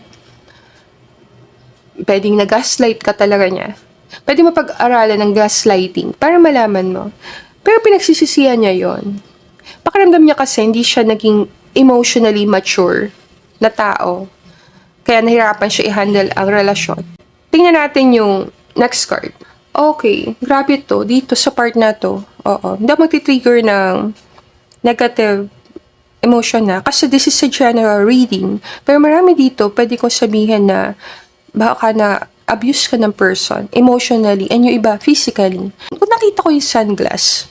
Pwedeng na-gaslight ka talaga niya. Pwede mo pag-aralan ng gaslighting para malaman mo. Pero pinagsisisihan niya yon. Pakiramdam niya kasi hindi siya naging emotionally mature na tao. Kaya nahirapan siya i-handle ang relasyon. Tingnan natin yung next card. Okay, grabe to. Dito sa part na to. Oo, hindi ako magti-trigger ng negative emotion na. Kasi this is a general reading. Pero marami dito, pwede kong sabihin na baka na abuse ka ng person, emotionally, and yung iba, physically. Kung nakita ko yung sunglass,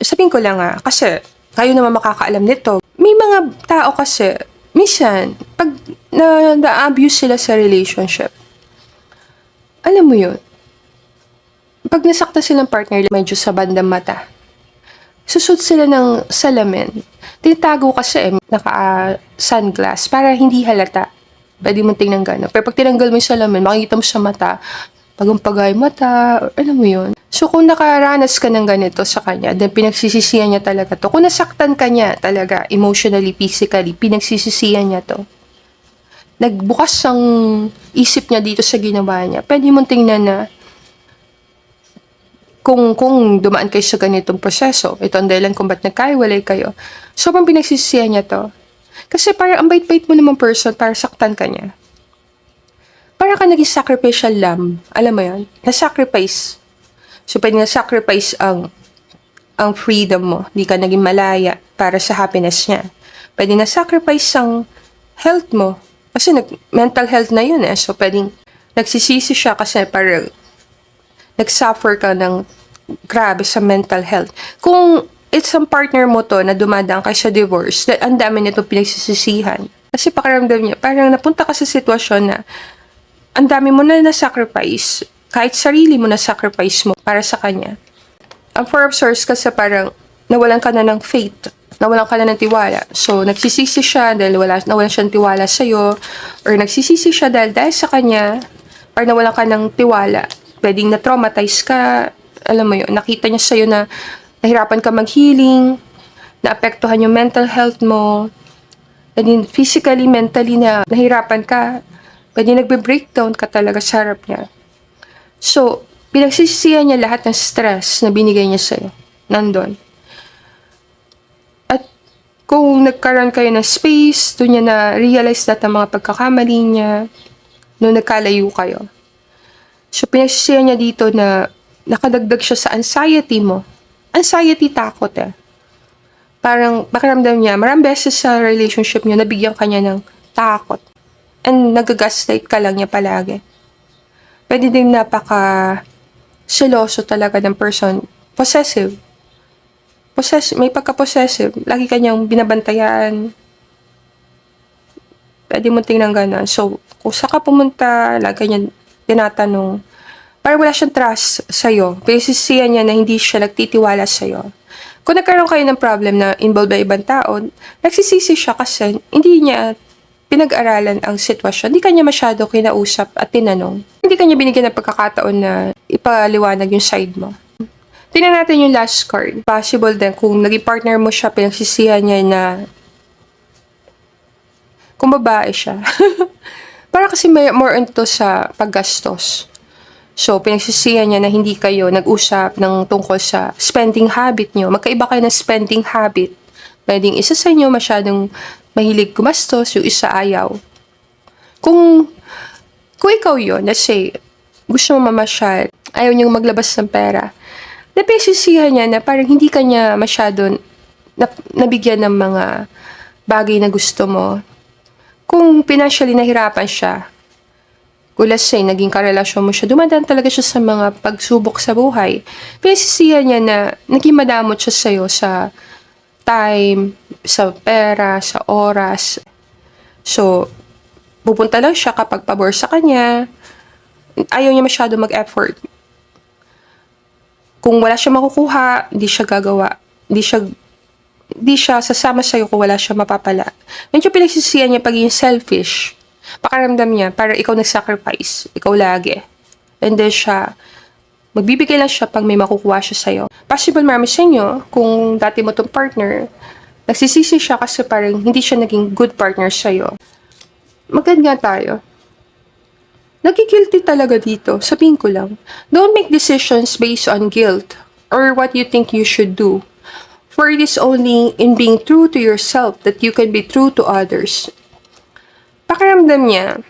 sabihin ko lang kasi kayo naman makakaalam nito. May mga tao kasi, minsan, pag na-abuse sila sa relationship, alam mo yun, pag nasakta silang partner, medyo sa bandang mata, susud sila ng salamin. Tinatago kasi naka-sunglass para hindi halata. Pwede mo tingnan gano'n. Pero pag tinanggal mo yung salamin, makikita mo sa mata, pagumpagay mata, or alam mo yun. So, kung nakaranas ka ng ganito sa kanya, then pinagsisisihan niya talaga to. Kung nasaktan ka niya talaga, emotionally, physically, pinagsisisihan niya to. Nagbukas ang isip niya dito sa ginawa niya. Pwede mong tingnan na kung dumaan kayo sa ganitong proseso, ito ang dahilan kung ba't nagkaiwalay kayo. Sobrang pinagsisisihan niya to. Kasi parang ang bait-bait mo naman person para saktan ka niya. Para ka naging sacrificial lamb. Alam mo yan? Na-sacrifice. So, pwede na-sacrifice ang freedom mo. Hindi ka naging malaya para sa happiness niya. Pwede na-sacrifice ang health mo. Kasi mental health na yun eh. So, pwedeng nagsisisi siya kasi parang nag-suffer ka ng grabe sa mental health. Kung it's ang partner mo to na dumadaan kay sa divorce, ang dami nito pinagsisisihan. Kasi pakiramdam niya, parang napunta ka sa sitwasyon na ang dami mo na na-sacrifice, kahit sarili mo na-sacrifice mo para sa kanya. Ang Four of Swords kasi parang nawalan ka na ng faith, nawalan ka na ng tiwala. So, nagsisisi siya dahil nawalan siya ng tiwala sa'yo, or nagsisisi siya dahil sa kanya, or nawalan ka ng tiwala. Pwedeng na-traumatize ka, alam mo yun, nakita niya sa'yo na nahirapan ka mag-healing, naapektuhan yung mental health mo, And then physically, mentally na nahirapan ka. Pwede nagbe-breakdown ka talaga sa harap niya. So, pinagsisisihan niya lahat ng stress na binigay niya sa'yo. Nandun. At kung nagkaroon kayo ng space, doon niya na-realize lahat ng mga pagkakamali niya, nung nagkalayo kayo. So, pinagsisisihan niya dito na nakadagdag siya sa anxiety mo. Anxiety, takot eh. Parang pakiramdam niya, maraming beses sa relationship niyo, nabigyan ka niya ng takot. And nag-gaslight ka lang niya palagi. Pwede din napaka-seloso talaga ng person. Possessive. May pagka-possessive. Lagi ka niyang binabantayan. Pwede mo tingnan gano'n. So, kung saan ka pumunta, lagi niya tinatanong. Parang wala siyang trust sa'yo. Pinisisihan niya na hindi siya nagtitiwala sa'yo. Kung nagkaroon kayo ng problem na involved by ibang tao, nagsisisi siya kasi hindi niya pinag-aralan ang sitwasyon. Hindi kanya masyado kinausap at tinanong. Hindi kanya binigyan ng pagkakataon na ipaliwanag yung side mo. Tingnan natin yung last card. Possible din kung naging partner mo siya, pinagsisihan niya na kung babae siya. Para kasi may more into sa paggastos. So, pinagsisihan niya na hindi kayo nag-usap ng tungkol sa spending habit niyo. Magkaiba kayo ng spending habit. Pwedeng isa sa inyo masyadong mahilig gumastos, yung isa ayaw. Kung ikaw yun, let's say, gusto mo mamasyal, ayaw niyang maglabas ng pera, napesisihan niya na parang hindi ka niya masyado nabigyan ng mga bagay na gusto mo. Kung financially nahirapan siya, kung let's say, naging karelasyon mo siya, dumadaan talaga siya sa mga pagsubok sa buhay. Pinasisihan niya na naging madamot siya sa'yo sa time, sa pera, sa oras. So, pupunta lang siya kapag pabor sa kanya. Ayaw niya masyado mag-effort. Kung wala siya makukuha, hindi siya gagawa. Hindi siya sasama sa'yo kung wala siya mapapala. Medyo pinagsisihan niya pagiging selfish. Pakaramdam niya, para ikaw nag-sacrifice. Ikaw lagi. And then siya, magbibigay lang siya pag may makukuha siya sa'yo. Possible marami sa inyo, kung dati mo tong partner, nagsisisi siya kasi parang hindi siya naging good partner sa'yo. Magand nga tayo. Nagigilty talaga dito. Sabihin ko lang, don't make decisions based on guilt or what you think you should do. For it is only in being true to yourself that you can be true to others. Pakiramdam niya,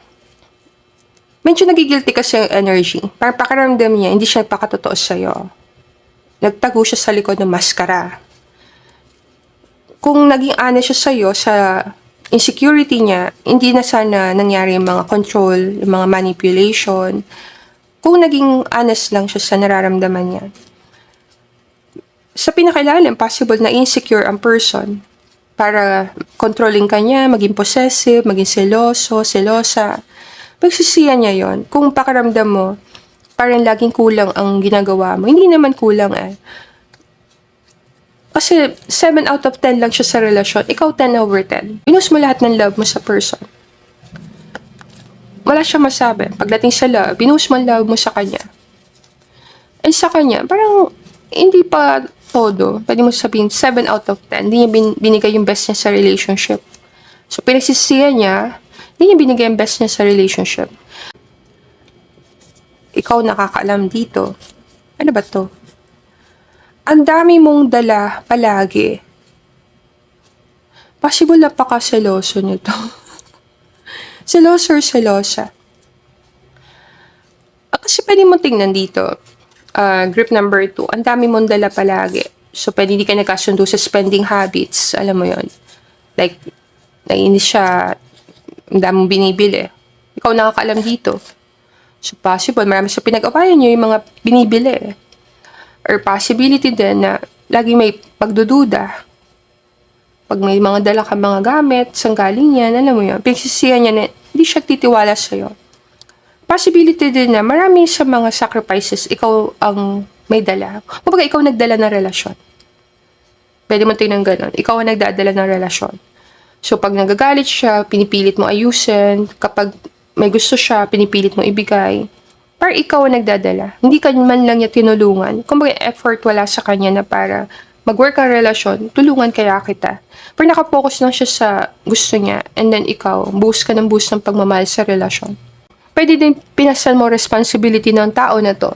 medyo nagigilty kasi yung energy. Parang pakiramdam niya, hindi siya nagpakatotoo sa'yo. Nagtago siya sa likod ng maskara. Kung naging honest siya sa'yo sa insecurity niya, hindi na sana nangyari yung mga control, yung mga manipulation. Kung naging honest lang siya sa nararamdaman niya. Sa pinakailalim, possible na insecure ang person. Para controlling ka niya, maging possessive, maging seloso, selosa. Pagsisiyan niya yon. Kung pakiramdam mo, parang laging kulang ang ginagawa mo. Hindi naman kulang eh. Kasi 7 out of 10 lang siya sa relasyon. Ikaw 10 over 10. Binus mo lahat ng love mo sa person. Wala siyang masabi. Pagdating sa love, binus mo ang love mo sa kanya. And sa kanya, parang hindi pa todo. Pwede mo sabihin 7 out of 10. Hindi niya binigay yung best niya sa relationship. So, pinagsisiyan niya, hindi niya binigay yung best niya sa relationship. Ikaw nakakaalam dito. Ano ba to? Ang dami mong dala palagi. Possible napaka-seloso nito. Seloso or selosa. Kasi pwede mo tingnan dito. Group number 2. Ang dami mong dala palagi. So, pwede hindi ka nagkasundo sa spending habits. Alam mo yon. Like, nainis siya. Ang dami mong binibili. Ikaw nakakaalam dito. So, possible. Marami sa pinag-awayan nyo yung mga binibili. Or possibility din na lagi may pagdududa. Pag may mga dala ka mga gamit, saan galing yan, alam mo yun. Pinagsisihan niya na hindi siya titiwala sa'yo. Possibility din na marami sa mga sacrifices, ikaw ang may dala. Kumbaga, ikaw nagdala ng relasyon. Pwede mo tingnan ganun. Ikaw ang nagdadala ng relasyon. So, pag nagagalit siya, pinipilit mo ayusin. Kapag may gusto siya, pinipilit mo ibigay. Para ikaw ang nagdadala. Hindi ka man lang niya tinulungan. Kumbaga, effort wala sa kanya na para mag-work ang relasyon, tulungan kaya kita. Pero nakapokus lang siya sa gusto niya, and then ikaw, buhos ka ng buhos ng pagmamahal sa relasyon. Pwede din pinasan mo responsibility ng tao na to.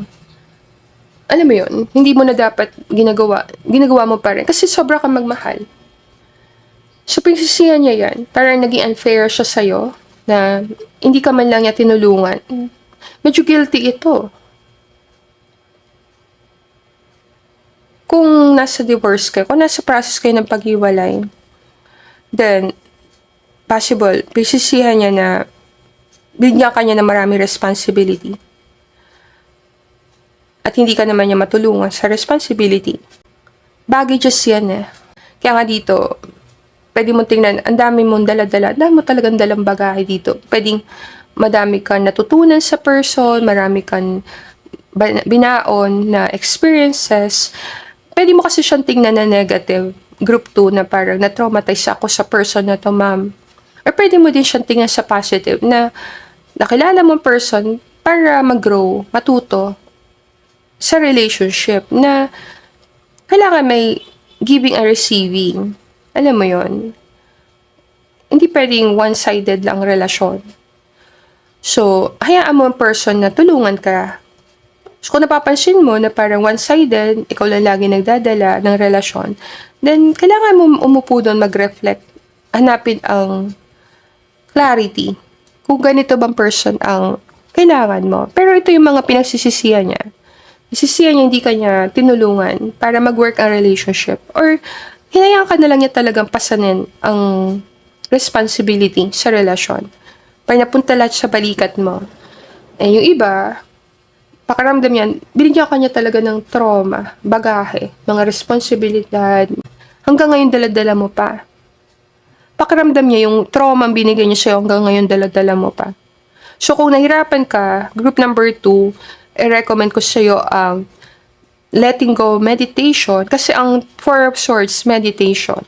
Alam mo yun, hindi mo na dapat ginagawa mo pa rin. Kasi sobra kang magmahal. So, pinsisihan niya yan. Parang naging unfair siya sa'yo na hindi ka man lang niya tinulungan. Medyo guilty ito. Kung nasa divorce kayo, kung nasa process kayo ng paghiwalay, then, possible, pinsisihan niya na bigyan ka niya ng maraming responsibility. At hindi ka naman niya matulungan sa responsibility. Baggages yan eh. Kaya nga dito, pwede mo tingnan, ang dami mong dala-dala, dami mo talagang dalang bagahe dito. Pwedeng madami kang natutunan sa person, marami kang binaon na experiences. Pwede mo kasi siyang tingnan na negative. Group 2 na parang na-traumatize ako sa person na to, ma'am. Or pwede mo din siyang tingnan sa positive na nakilala mong person para mag-grow, matuto sa relationship na kailangan may giving and receiving. Alam mo yon. Hindi pwedeng one-sided lang relasyon. So, hayaan mo ang person na tulungan ka. So, kung napapansin mo na parang one-sided, ikaw lang lagi nagdadala ng relasyon, then kailangan mo umupo doon, mag-reflect, hanapin ang clarity. Kung ganito bang person ang kailangan mo. Pero ito yung mga pinagsisisihan niya. Isisiya niya hindi ka niya tinulungan para mag-work ang relationship. Or, hinayaan ka na lang niya talagang pasanin ang responsibility sa relasyon. Para napunta lahat sa balikat mo. Eh, yung iba, pakaramdam yan, binigyan ka niya talaga ng trauma, bagahe, mga responsibilidad. Hanggang ngayon daladala mo pa. Pakiramdam niya yung trauma ang binigay niya sa'yo hanggang ngayon daladala mo pa. So, kung nahirapan ka, group number 2, i-recommend ko sa'yo ang letting go meditation. Kasi ang Four of Swords meditation,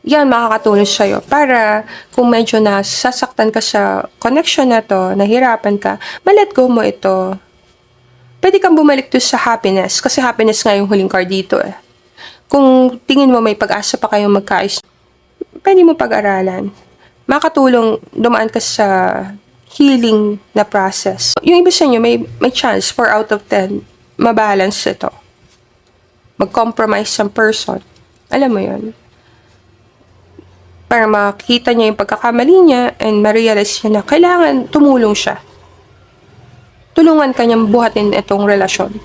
yan makakatulong sa'yo para kung medyo nasasaktan ka sa connection na to, nahirapan ka, ma-let go mo ito. Pwede kang bumalik to sa happiness. Kasi happiness nga yung huling card dito eh. Kung tingin mo may pag-asa pa kayong magkaayos, pwede mo pag-aralan. Makatulong dumaan ka sa healing na process. Yung iba sa inyo, may chance 4 out of 10 mabalance ito. Mag-compromise ang person. Alam mo yun. Para makita niya yung pagkakamali niya and ma-realize niya na kailangan tumulong siya. Tulungan ka niyang buhatin itong relasyon.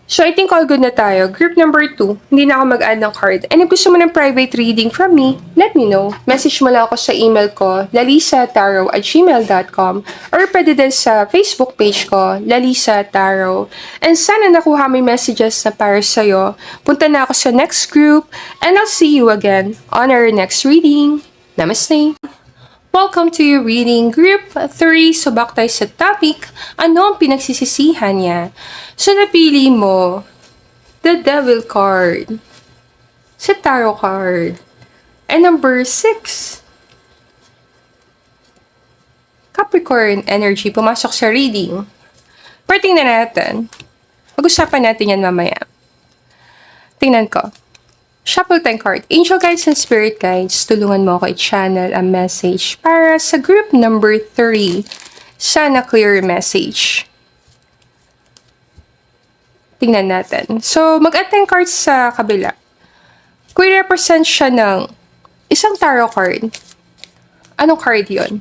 So, I think all good na tayo. Group number 2, hindi na ako mag-add ng card. And if gusto mo ng private reading from me, let me know. Message mo lang ako sa email ko, lalisataro@gmail.com, or pwede din sa Facebook page ko, Lalisa Taro. And sana nakuha mo yung messages na para sa'yo. Punta na ako sa next group, and I'll see you again on our next reading. Namaste! Welcome to your reading, Group 3. So, back tayo sa topic, ano ang pinagsisisihan niya? So, napili mo, the Devil card, sa Tarot card, and number 6, Capricorn energy, pumasok sa reading. Pero tingnan natin. Pag-usapan natin yan mamaya. Tingnan ko. Shuffle time card. Angel guides and spirit guides, tulungan mo ako i-channel ang message para sa group number 3. Sana clear message. Tingnan natin. So, mag-add tayong cards sa kabila. Kung i-represent siya ng isang tarot card, anong card yon?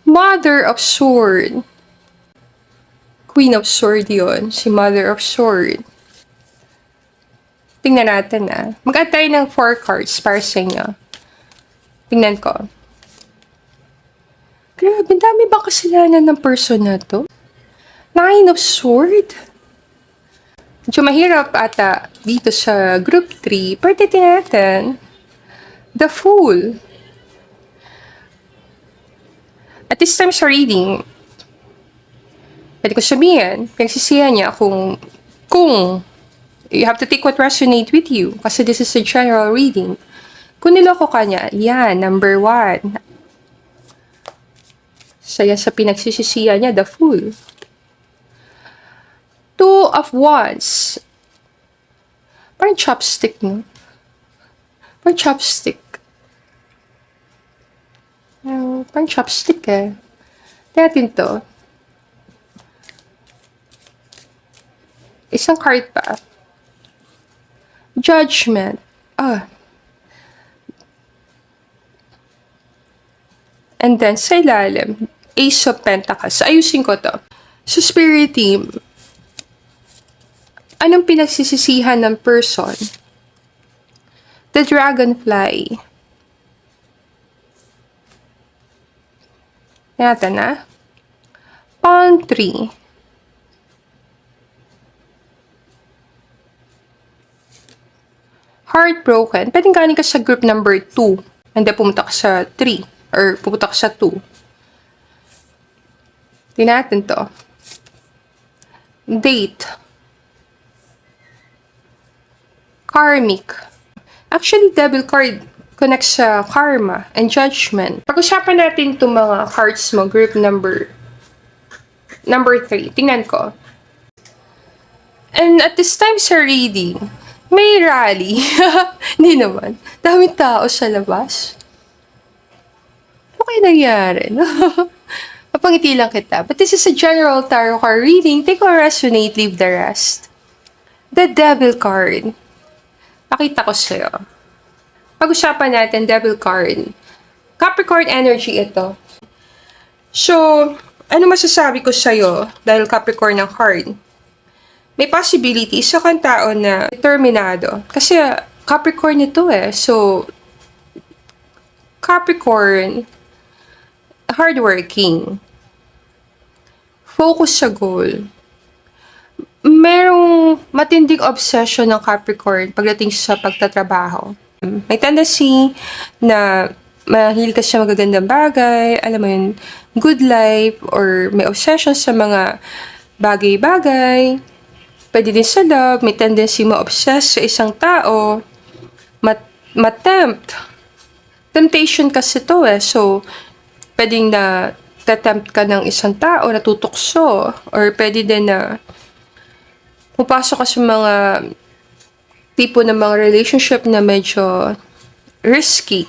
Mother of Sword. Queen of Sword yon. Si Mother of Sword. Tingnan natin Mag-add tayo ng 4 cards para sa inyo. Tingnan ko. Grabe, dami ba kasalanan ng person na to? 9 of Sword? Medyo mahirap ata dito sa group 3. Pero tingnan natin. The Fool. At this time sa reading, pwede ko sabihin, pinagsisihan niya kung you have to take what resonate with you. Kasi this is a general reading. Kung niloko ka niya, yan, number 1. Saya sa pinagsisisihan niya, the Fool. Two of Wands. Parang chopstick, no? Parang chopstick. Parang chopstick eh. Tingnan to. Isang card pa. Judgment. And then, sa ilalim, Ace of Pentacles. Ayusin ko to. So, Spirit Team, anong pinagsisisihan ng person? The Dragonfly. Natin na. Palm Tree. Heartbroken. Pwedeng galing ka sa group number 2. And then pumunta ka sa 3. Or pupunta ka sa 2. Tingnan natin to. Date. Karmic. Actually, Devil card connects sa karma and judgment. Pag-usapan natin itong mga cards mo, group number 3. Tingnan ko. And at this time sa reading, may rally. Hindi naman. Daming tao sa labas. Ano kaya nangyari? Mapangiti lang kita. But this is a general tarot card reading. Take or resonate, leave the rest. The Devil card. Pakita ko sa'yo. Pag-usapan natin, Devil card. Capricorn energy ito. So, ano masasabi ko sa'yo dahil Capricorn ang card? May possibility isa kang tao na determinado. Kasi Capricorn ito eh. So, Capricorn, hardworking. Focus sa goal. Merong matinding obsession ng Capricorn pagdating sa pagtatrabaho. May tendency na mahilig ka sa magagandang bagay, alam mo yun, good life, or may obsession sa mga bagay-bagay. Pwede din sa love, may tendency ma-obsess sa isang tao, ma-tempt. Temptation kasi to eh. So, pwedeng na tatempt ka ng isang tao na tutukso, or pwede din na pupasok ka sa mga tipo ng mga relationship na medyo risky.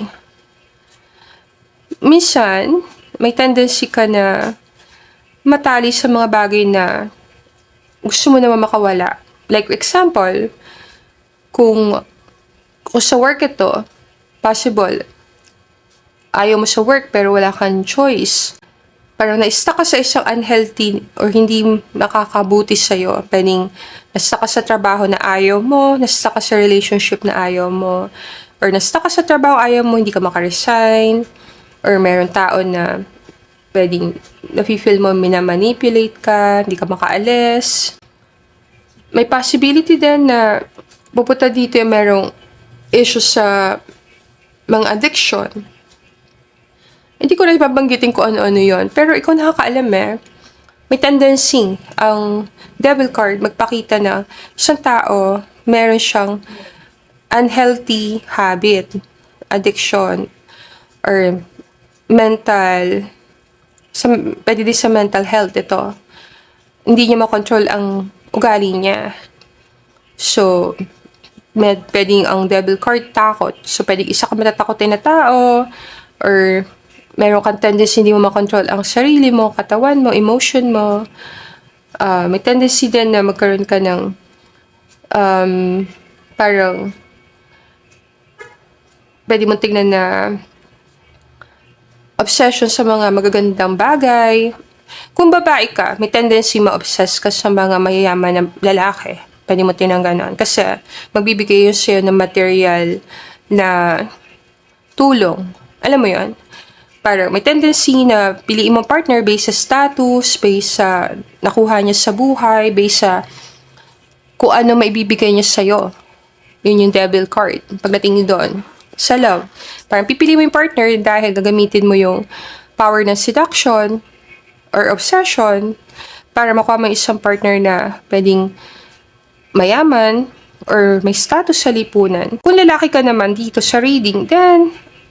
Minsan, may tendency ka na matali sa mga bagay na gusto mo naman makawala. Like, example, kung sa work ito, possible, ayaw mo sa work pero wala kang choice. Parang na-stuck ka sa isang unhealthy or hindi makakabuti sa'yo. Pwedeng na-stuck ka sa trabaho na ayaw mo, na-stuck ka sa relationship na ayaw mo, or na-stuck ka sa trabaho ayaw mo, hindi ka makaresign, or meron tao na pwedeng nafe-feel mo minamanipulate ka, hindi ka makaalis. May possibility din na pupunta dito yung merong issue sa mga addiction. Hindi ko na ibabanggitin ko ano-ano yon. Pero ikaw nakakaalam eh. May tendency ang Devil card magpakita na isang tao meron siyang unhealthy habit, addiction, or mental, pwede din sa mental health ito. Hindi niya makontrol ang ugali niya. So, pwedeng ang Devil card takot. So, pwedeng isa ka matatakotin na tao, or meron kang tendency hindi mo makontrol ang sarili mo, katawan mo, emotion mo. May tendency din na magkaroon ka ng parang pwede mo tingnan na obsession sa mga magagandang bagay. Kung babae ka, may tendency ma-obsess ka sa mga mayayaman na lalaki. Pwede mo tinang ganon. Kasi magbibigay yun sa'yo ng material na tulong. Alam mo yun? Parang may tendency na piliin mo partner based sa status, based sa nakuha niya sa buhay, based sa kung ano maibibigay niya sa'yo. Yun yung Devil card. Pagdating doon, sa love. Parang pipili mo yung partner dahil gagamitin mo yung power ng seduction or obsession para makuha mo isang partner na pwedeng mayaman or may status sa lipunan. Kung lalaki ka naman dito sa reading, then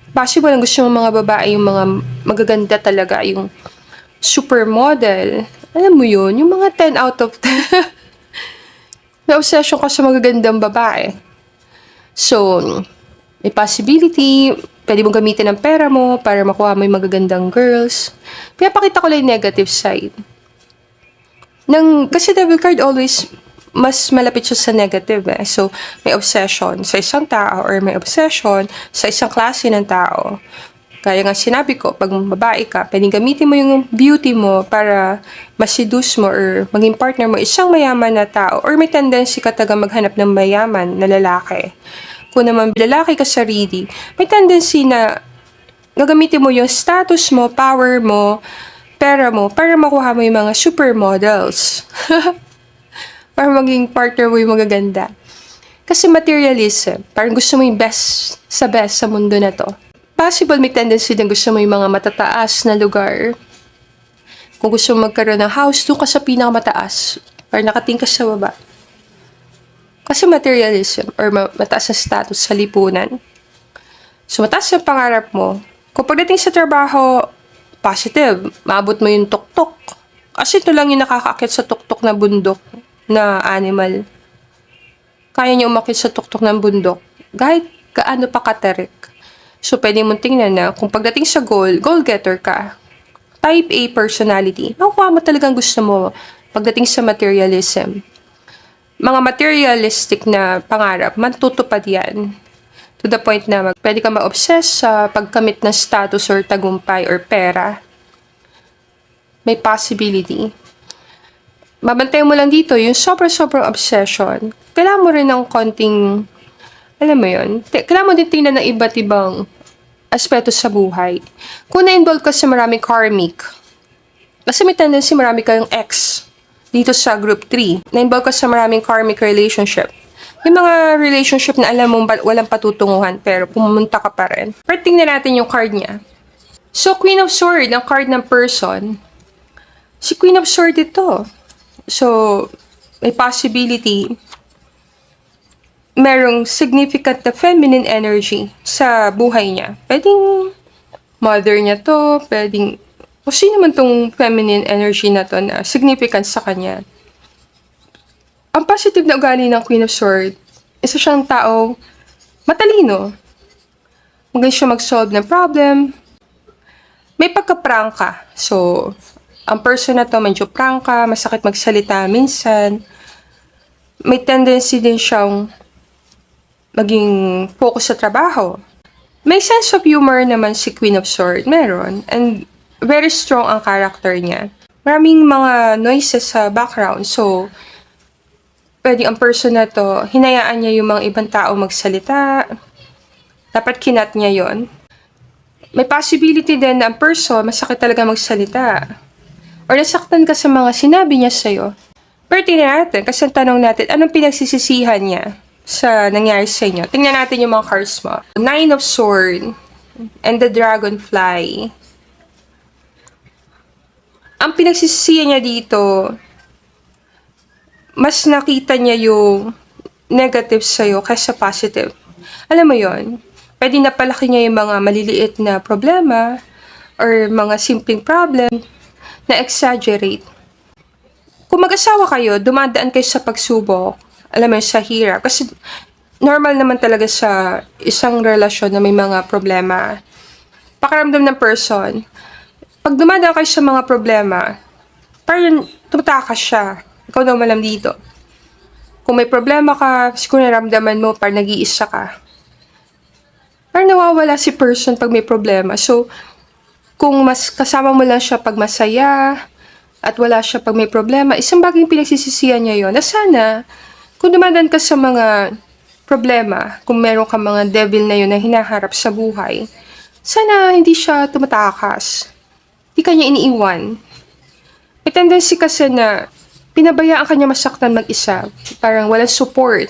possible ang gusto mo mga babae yung mga magaganda talaga, yung supermodel. Alam mo yun, yung mga 10 out of 10. may obsession ka sa magagandang babae. So, may possibility, pwede mong gamitin ang pera mo para makuha mo yung magagandang girls. Pinapakita ko lang yung negative side. Kasi devil card always mas malapit siya sa negative eh. So, may obsession sa isang tao or may obsession sa isang klase ng tao. Kaya nga sinabi ko, pag babae ka, pwedeng gamitin mo yung beauty mo para ma-seduce mo or maging partner mo isang mayaman na tao or may tendency ka taga maghanap ng mayaman na lalaki. Kung naman lalaki ka sarili, may tendency na gagamitin mo yung status mo, power mo, pera mo para makuha mo yung mga supermodels. Para maging partner mo yung magaganda. Kasi materialism, parang gusto mo yung best sa mundo na to. Possible may tendency na gusto mo yung mga matataas na lugar. Kung gusto mo magkaroon ng house, doon ka sa pinakamataas. Para nakatingin ka sa baba. Kasi materialism or mataas na status sa lipunan. So, mataas ang pangarap mo. Kung pagdating sa trabaho, positive. Maabot mo yung tuktok. Kasi ito lang yung nakakakit sa tuktok na bundok na animal. Kaya niya umakit sa tuktok ng bundok. Kahit gaano pa katarik. So, pwede mong tingnan na kung pagdating sa goal getter ka. Type A personality. Makukuha mo talagang gusto mo pagdating sa materialism. Mga materialistic na pangarap, matutupad yan. To the point na pwede ka ma-obsess sa pagkamit ng status or tagumpay or pera. May possibility. Mabantayan mo lang dito yung sobrang obsession. Kailangan mo rin ng konting, alam mo yun, kailangan mo din tingnan ng iba't ibang aspeto sa buhay. Kung na-involve ka sa maraming karmic, kasi may tendency marami kayong ex dito sa group 3. Na-involve ka sa maraming karmic relationship. Yung mga relationship na alam mo walang patutunguhan pero pumunta ka pa rin. Pero tingnan natin yung card niya. So, Queen of Swords, ang card ng person. Si Queen of Swords ito. So, may possibility merong significant na feminine energy sa buhay niya. Pwedeng mother niya to, pwedeng o sino man tong feminine energy na to na significant sa kanya. Ang positive na ugali ng Queen of Swords, isa siyang tao matalino. Magaling siya mag-solve ng problem. May pagka-prangka. So, ang person na to medyo prangka, masakit magsalita minsan. May tendency din siyang maging focus sa trabaho. May sense of humor naman si Queen of Swords. Meron. And very strong ang character niya. Maraming mga noises sa background. So, pwedeng ang person na to, hinayaan niya yung mga ibang tao magsalita. Dapat kinat niya yon. May possibility din na ang person, masakit talaga magsalita. Or nasaktan ka sa mga sinabi niya sa'yo. Pero tingnan natin, kasi ang tanong natin, anong pinagsisisihan niya sa nangyari sa inyo? Tingnan natin yung mga cards mo. Nine of Swords and the Dragonfly. Ang pinagsisisihan niya dito, mas nakita niya yung negative sa'yo kaysa positive. Alam mo yon, pwede napalaki niya yung mga maliliit na problema or mga simpleng problem na exaggerate. Kung mag-asawa kayo, dumadaan kayo sa pagsubok, alam mo yun, sa hirap. Kasi normal naman talaga sa isang relasyon na may mga problema. Pakiramdam ng person, pag dumadaan kayo sa mga problema, parang tumatakas siya. Ikaw daw malam dito. Kung may problema ka, siguro naramdaman mo, parang nag-iisa ka. Parang nawawala si person pag may problema. So, kung mas kasama mo lang siya pag masaya, at wala siya pag may problema, isang bagay yung pinagsisisihan niya yon. Na sana, kung dumadaan ka sa mga problema, kung meron ka mga devil na yun na hinaharap sa buhay, sana hindi siya tumatakas. Hindi ka niya iniiwan. May tendency kasi na pinabayaan ka niya masaktan mag-isa. Parang walang support.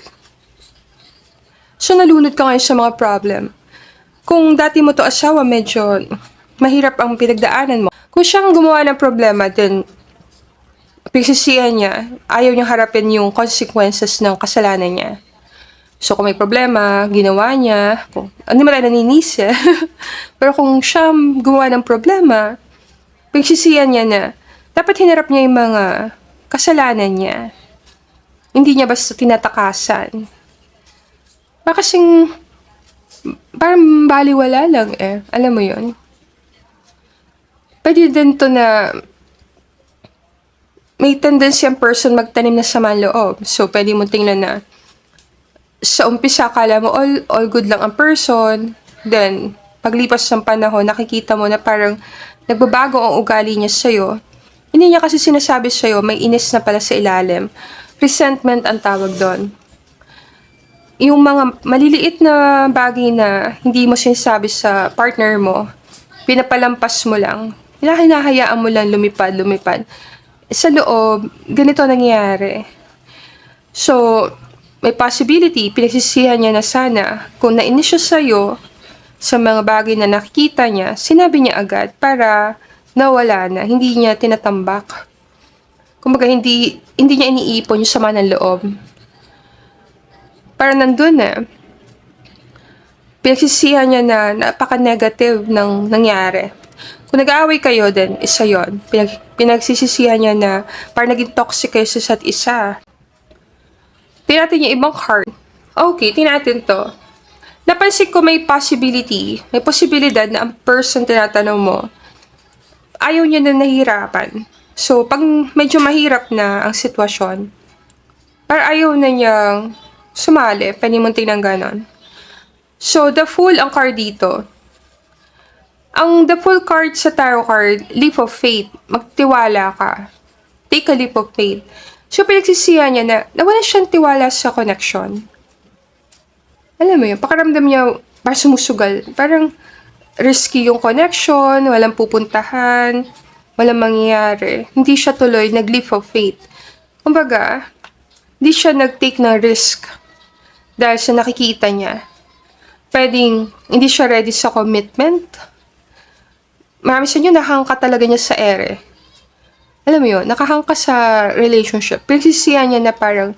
So, nalunod ka ngayon sa mga problem. Kung dati mo to asawa, medyo mahirap ang pinagdaanan mo. Kung siyang gumawa ng problema, then pigsisihan niya, ayaw niyang harapin yung consequences ng kasalanan niya. So, kung may problema, ginawa niya, hindi mo tayo naninisi. Pero kung siya gumawa ng problema, pigsisihan niya na, dapat hinarap niya yung mga kasalanan niya. Hindi niya basta tinatakasan. Baka kasing, parang baliwala lang eh. Alam mo yon. Pwede din to na may tendency ang person magtanim na sama ng loob. So, pwede mo tingnan na sa umpisa, akala mo all good lang ang person. Then, paglipas ng panahon, nakikita mo na parang nagbabago ang ugali niya sa'yo. Hindi niya kasi sinasabi sa'yo, may inis na pala sa ilalim. Resentment ang tawag doon. Yung mga maliliit na bagay na hindi mo sinasabi sa partner mo, pinapalampas mo lang, hinahayaan mo lang lumipad. Sa loob, ganito nangyayari. So, may possibility, pinagsisihan niya na sana, kung nainis siya sa'yo, sa mga bagay na nakikita niya, sinabi niya agad para nawala na, hindi niya tinatambak. Kumbaga, hindi niya iniipon yung sama ng loob. Para nandun na, pinagsisihan niya na napaka-negative ng nangyari. Kung nag-aaway kayo din, isa yon. Pinagsisisihan niya na parang naging toxic kayo sa isa't isa. Tingnan natin yung ibang card. Okay, tingnan natin to. Napansin ko may posibilidad na ang person tinatanong mo, ayaw niya na nahihirapan. So, pag medyo mahirap na ang sitwasyon, parang ayaw na niyang sumali, pwede mong tingnan ganon. So, the Fool ang card dito. The Fool card sa tarot card, leap of faith. Magtiwala ka. Take a leap of faith. So, pinagsisihan niya na nawala siyang tiwala sa connection. Alam mo yun, pakiramdam niya parang sumusugal. Parang risky yung connection, walang pupuntahan, walang mangyayari. Hindi siya tuloy nag-leap of faith. Kumbaga, hindi siya nag-take ng risk dahil sa nakikita niya. Pwedeng hindi siya ready sa commitment. Marami sa inyo nakahangka talaga niya sa ere. Alam mo yun, nakahangka sa relationship. Pinagsisihan niya na parang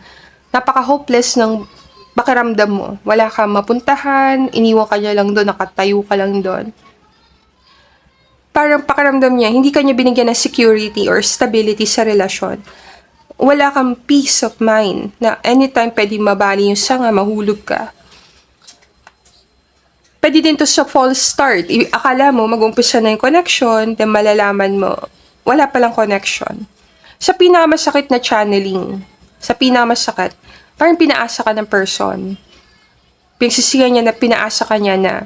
napaka-hopeless ng pakiramdam mo. Wala kang mapuntahan, iniwan ka niya lang doon, nakatayo ka lang doon. Parang pakiramdam niya, hindi ka niya binigyan ng security or stability sa relasyon. Wala kang peace of mind na anytime pwede mabali yung sanga, mahulog ka. Pwede din to sa false start. Akala mo mag-umpisa na yung connection, then malalaman mo, wala palang connection. Sa pinakamasakit na channeling, sa pinakamasakit, parang pinaasa ka ng person. Pinagsisihan niya na pinaasa ka niya na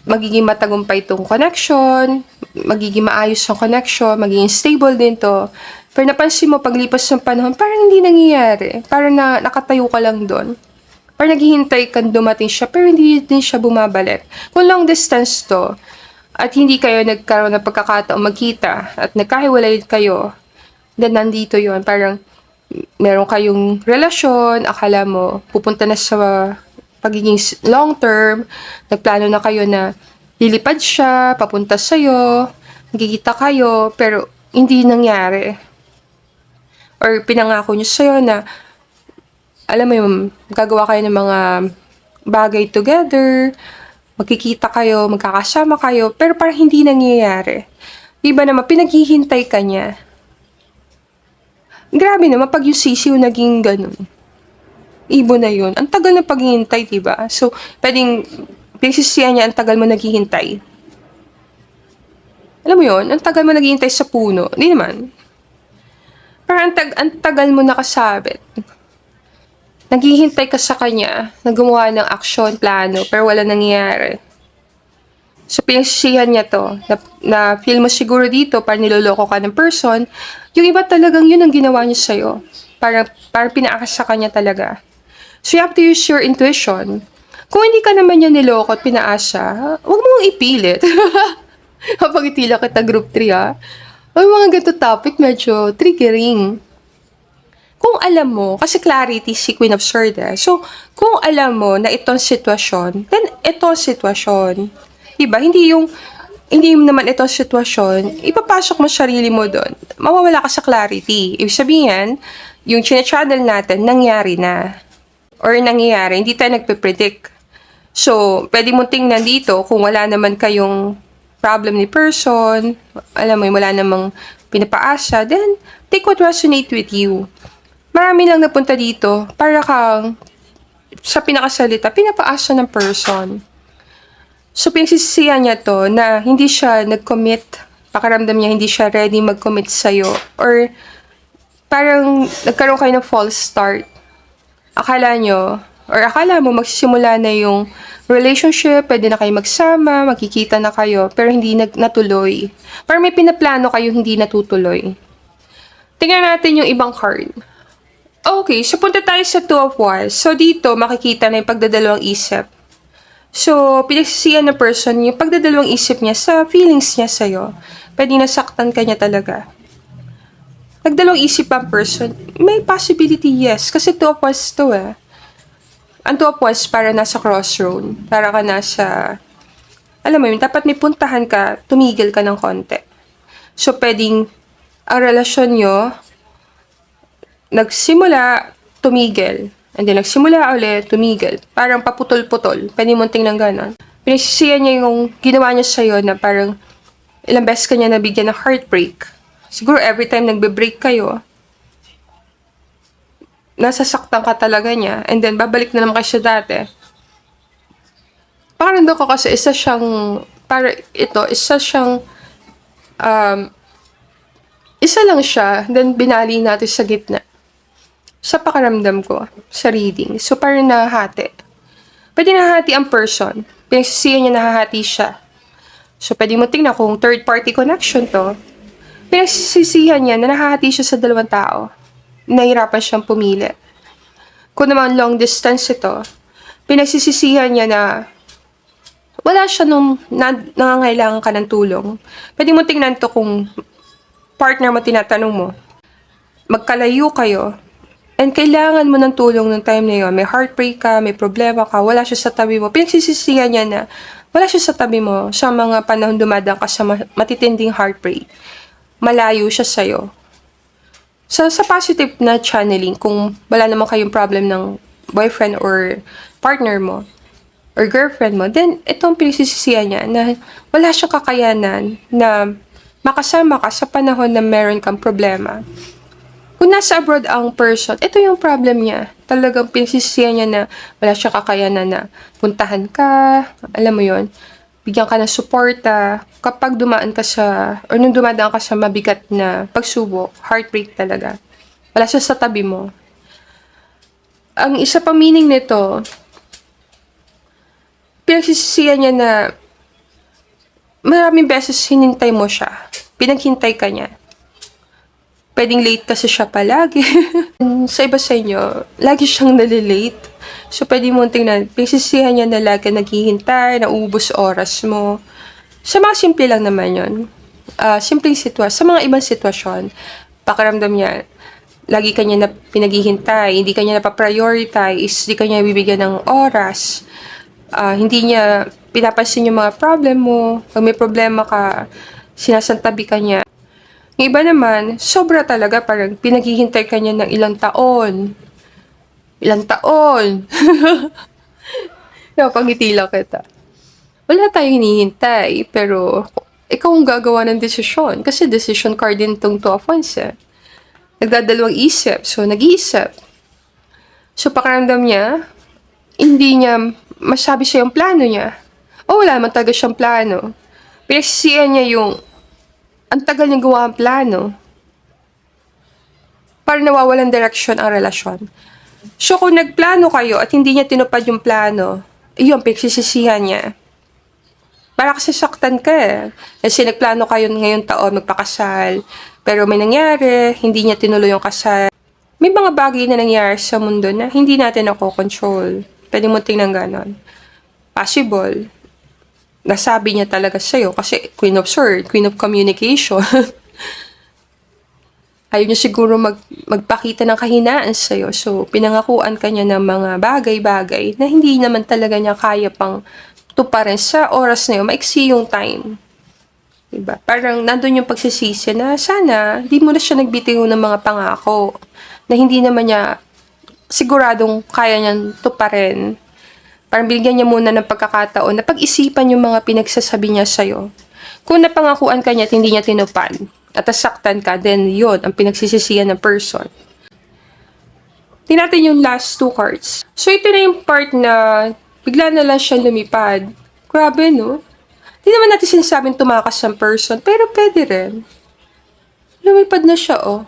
magiging matagumpay itong connection, magiging maayos ang connection, magiging stable din to. Pero napansin mo, paglipas ng panahon, parang hindi nangyayari. Parang nakatayo ka lang doon. Parang naghihintay kang dumating siya, pero hindi din siya bumabalik. Kung long distance to, at hindi kayo nagkaroon ng pagkakataong magkita, at nagkahiwalay kayo, then nandito yon, parang meron kayong relasyon, akala mo, pupunta na sa pagiging long term, nagplano na kayo na lilipad siya, papunta sa'yo, magkikita kayo, pero hindi nangyari. Or pinangako niyo sa'yo na, alam mo yung gagawa kayo ng mga bagay together, magkikita kayo, magkakasama kayo, pero parang hindi nangyayari. Diba naman, pinaghihintay ka niya. Grabe naman, pag yung sisiw naging ganun. Ibo na yun. Ang tagal na paghihintay, diba? So, pwedeng, pinagsisiyan niya, ang tagal mo naghihintay. Alam mo yun, ang tagal mo naghihintay sa puno. Hindi naman. Parang ang tagal mo nakasabit. Naghihintay ka sa kanya na gumawa ng aksyon, plano, pero wala nangyayari. So, pinagsisihan niya to, na feel mo siguro dito, parang niloloko ka ng person, yung iba talagang yun ang ginawa niya sa'yo. Parang pinaakas sa kanya talaga. So, you have to use your intuition. Kung hindi ka naman niya niloko at pinaasa, huwag mong ipilit. Kapag itila kita group 3, ha? Ang mga ganito topic, medyo triggering. Kung alam mo, kasi clarity si Queen of Swords, so, kung alam mo na itong sitwasyon, then itong sitwasyon. Diba? Hindi naman itong sitwasyon, ipapasok mo sarili mo doon. Mawawala ka sa clarity. Ibig sabihin, yung chine-channel natin, nangyari na. Or nangyayari, hindi tayo nagpe-predict. So, pwede mo tingnan dito kung wala naman kayong problem ni person, alam mo, wala namang pinapaasa, then take what resonate with you. marami lang napunta dito para kang, sa pinakasalita, pinapaasa ng person. So, pinagsisisihan niya to na hindi siya nag-commit, pakiramdam niya hindi siya ready mag-commit sa'yo, or parang nagkaroon kayo ng false start. Akala mo magsisimula na yung relationship, pwede na kayo magsama, magkikita na kayo, pero hindi natuloy. Parang may pinaplano kayo, hindi natutuloy. Tingnan natin yung ibang card. Okay, so punta tayo sa Two of Wands. So dito, makikita na yung pagdadalawang isip. So, pinagsisihan ng person yung pagdadalawang isip niya sa feelings niya sa'yo. Pwede nasaktan ka niya talaga. Nagdalawang isip ang person, may possibility, yes. Kasi Two of Wands to eh. Ang Two of Wands para nasa crossroad. Para ka nasa, alam mo yun, dapat may puntahan ka, tumigil ka ng konti. So, pwedeng ang relasyon nyo, nagsimula, tumigil. And then, nagsimula ulit, tumigil. Parang paputol-putol. Pwede mong tingnan ganon. Pinagsisihan niya yung ginawa niya sa'yo na parang ilang beses ka niya nabigyan ng heartbreak. Siguro every time nagbe-break kayo, nasasaktan ka talaga niya. And then, babalik na naman kayo sa dati. Parang doon ko kasi isa siyang isa lang siya, then binali natin sa gitna. Sa pakiramdam ko, sa reading. So, parang nahahati. Pwede nahahati ang person. Pinagsisihan niya nahahati siya. So, pwede mo tingnan kung third-party connection to. Pinagsisihan niya na nahahati siya sa dalawang tao. Nahirapan siyang pumili. Kung naman long distance ito, pinagsisisihan niya na wala siya nung nangangailangan ka ng tulong. Pwede mo tingnan to kung partner mo tinatanong mo. Magkalayo kayo. And kailangan mo ng tulong ng time na yun. May heartbreak ka, may problema ka, wala siya sa tabi mo. Pinagsisisihan niya na wala siya sa tabi mo sa mga panahon dumadang ka sa matitinding heartbreak. Malayo siya sa'yo. So, sa positive na channeling, kung wala naman kayong problem ng boyfriend or partner mo, or girlfriend mo, then itong pinagsisisihan niya na wala siyang kakayanan na makasama ka sa panahon na meron kang problema. Kung nasa abroad ang person, ito yung problem niya. Talagang pinagsisisihan niya na wala siyang kakayanan na puntahan ka, alam mo yon, bigyan ka ng suporta. Kapag dumaan ka sa, or nung dumadaan ka sa mabigat na pagsubok, heartbreak talaga. Wala siya sa tabi mo. Ang isa pang meaning nito, pinagsisisihan niya na maraming beses hinintay mo siya. Pinaghintay ka niya. Pwedeng late kasi siya palagi. Sa iba sa inyo, lagi siyang nalilate. So, pwede mo tingnan, pinagsisihan niya na lagi naghihintay, nauubos oras mo. Sa mga simple lang naman yun. Simpleng sitwasyon. Sa mga ibang sitwasyon, pakiramdam niya, lagi ka niya na pinaghihintay, hindi ka niya napaprioritize, hindi ka niya bibigyan ng oras. Hindi niya pinapansin yung mga problem mo. Pag may problema ka, sinasantabi ka niya. Yung iba naman, sobra talaga, parang pinaghihintay ka niya ng ilang taon. Ilang taon. Napangiti lang kita. Wala tayong hinihintay, pero ikaw ang gagawa ng desisyon. Kasi decision card din tong Two of Wands eh. Nagdadalawang isip, so nag-iisip. So pakiramdam niya, hindi niya masabi siya yung plano niya. O wala man talaga siyang plano. Pinagsisihan niya yung ang tagal niyang gawa ang plano. Para nawawalan direksyon ang relasyon. So, kung nagplano kayo at hindi niya tinupad yung plano, iyon, pinagsisisihan niya. Para kasi saktan ka eh. Kasi nagplano kayo ngayong taon magpakasal, pero may nangyari, hindi niya tinuloy yung kasal. May mga bagay na nangyari sa mundo na hindi natin nakokontrol. Pwede mo tingnan ganon. Possible. Nasabi niya talaga sa'yo kasi Queen of Swords, Queen of Communication. Ayaw niya siguro magpakita ng kahinaan sa'yo. So, pinangakuan ka niya ng mga bagay-bagay na hindi naman talaga niya kaya pang tuparin sa oras na yun. Maiksi yung time. Diba? Parang nandun yung pagsisisi na sana hindi mo na siya nagbitiw ng mga pangako na hindi naman niya siguradong kaya niyang tuparin. Parang binigyan niya muna ng pagkakataon na pag-isipan yung mga pinagsasabi niya sa'yo. Kung napangakuan ka niya at hindi niya tinupad, at nasaktan ka, then yun, ang pinagsisisihan ng person. Tingnan natin yung last two cards. So, ito na yung part na bigla na lang siya lumipad. Grabe, no? Hindi naman natin sinasabing tumakas ang person, pero pwede rin. Lumipad na siya, oh.